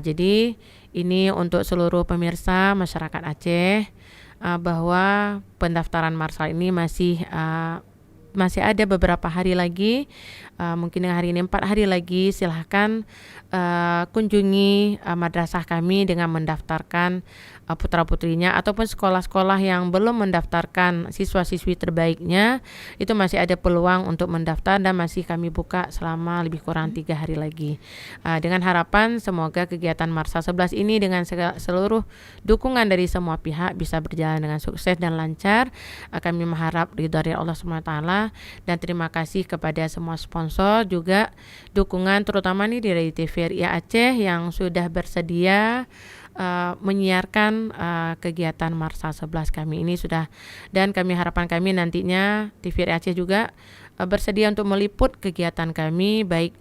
Jadi ini untuk seluruh pemirsa masyarakat Aceh, bahwa pendaftaran Marsal ini masih masih ada beberapa hari lagi, mungkin hari ini 4 hari lagi, silahkan kunjungi madrasah kami dengan mendaftarkan putra-putrinya, ataupun sekolah-sekolah yang belum mendaftarkan siswa-siswi terbaiknya, itu masih ada peluang untuk mendaftar dan masih kami buka selama lebih kurang 3 hari lagi. Dengan harapan semoga kegiatan Marsal 11 ini dengan seluruh dukungan dari semua pihak bisa berjalan dengan sukses dan lancar. Kami mengharap ridha dari Allah SWT, dan terima kasih kepada semua sponsor juga dukungan, terutama nih dari TVRI Aceh yang sudah bersedia menyiarkan kegiatan Marsal 11 kami ini sudah, dan harapan kami nantinya TVRI Aceh juga bersedia untuk meliput kegiatan kami, baik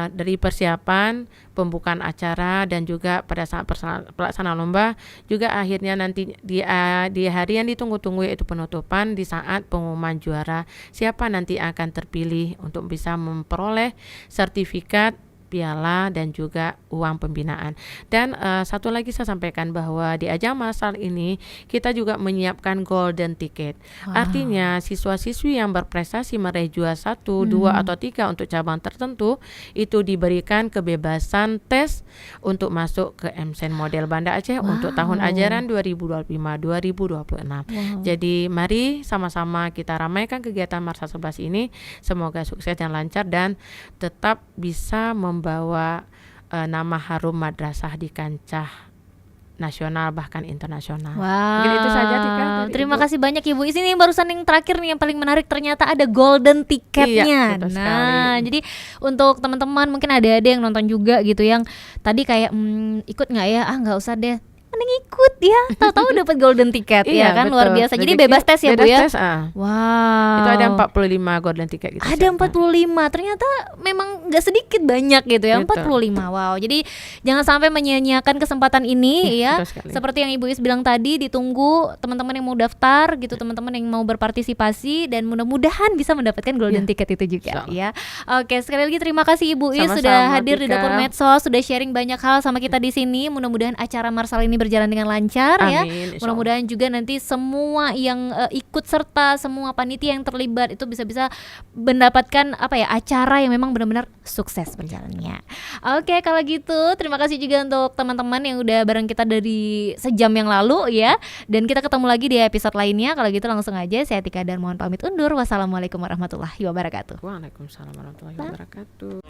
dari persiapan pembukaan acara dan juga pada saat pelaksanaan lomba, juga akhirnya nanti di hari yang ditunggu-tunggu, yaitu penutupan, di saat pengumuman juara, siapa nanti akan terpilih untuk bisa memperoleh sertifikat, piala, dan juga uang pembinaan. Dan satu lagi saya sampaikan bahwa di ajang Marsal ini kita juga menyiapkan golden ticket. Artinya siswa-siswi yang berprestasi meraih juara 1, 2 atau 3 untuk cabang tertentu itu diberikan kebebasan tes untuk masuk ke MSN Model Banda Aceh untuk tahun ajaran 2025-2026. Jadi mari sama-sama kita ramaikan kegiatan Marsal 11 ini, semoga sukses dan lancar dan tetap bisa membawa nama harum madrasah di kancah nasional bahkan internasional. Mungkin itu saja Tika. Terima kasih banyak Ibu. Ini barusan yang terakhir nih yang paling menarik, ternyata ada golden tiketnya. Iya, nah, jadi untuk teman-teman mungkin ada yang nonton juga gitu yang tadi kayak ikut nggak ya? Nggak usah deh. Mending ikut ya, tahu-tahu dapat golden ticket. Ya kan, betul. Luar biasa. Jadi bebas tes ya Bu ya. Tes, wow. Itu ada 45 golden ticket gitu. Ada 45. Ternyata memang nggak sedikit banyak gitu ya. Betul. 45. Wow. Jadi jangan sampai menyia-nyiakan kesempatan ini ya. Seperti yang Ibu Is bilang tadi, ditunggu teman-teman yang mau daftar gitu, teman-teman yang mau berpartisipasi, dan mudah-mudahan bisa mendapatkan golden ticket itu juga ya. Oke, sekali lagi terima kasih Ibu Is sudah hadir di Dapur Medsos, sudah sharing banyak hal sama kita di sini. Mudah-mudahan acara Marsal ini berjalan dengan lancar. Amin, ya. Mudah-mudahan juga nanti semua yang ikut serta, semua panitia yang terlibat itu bisa mendapatkan acara yang memang benar-benar sukses berjalannya. Oke, kalau gitu terima kasih juga untuk teman-teman yang udah bareng kita dari sejam yang lalu ya. Dan kita ketemu lagi di episode lainnya. Kalau gitu langsung aja saya Tika dan mohon pamit undur. Wassalamualaikum warahmatullahi wabarakatuh. Waalaikumsalam warahmatullahi wabarakatuh.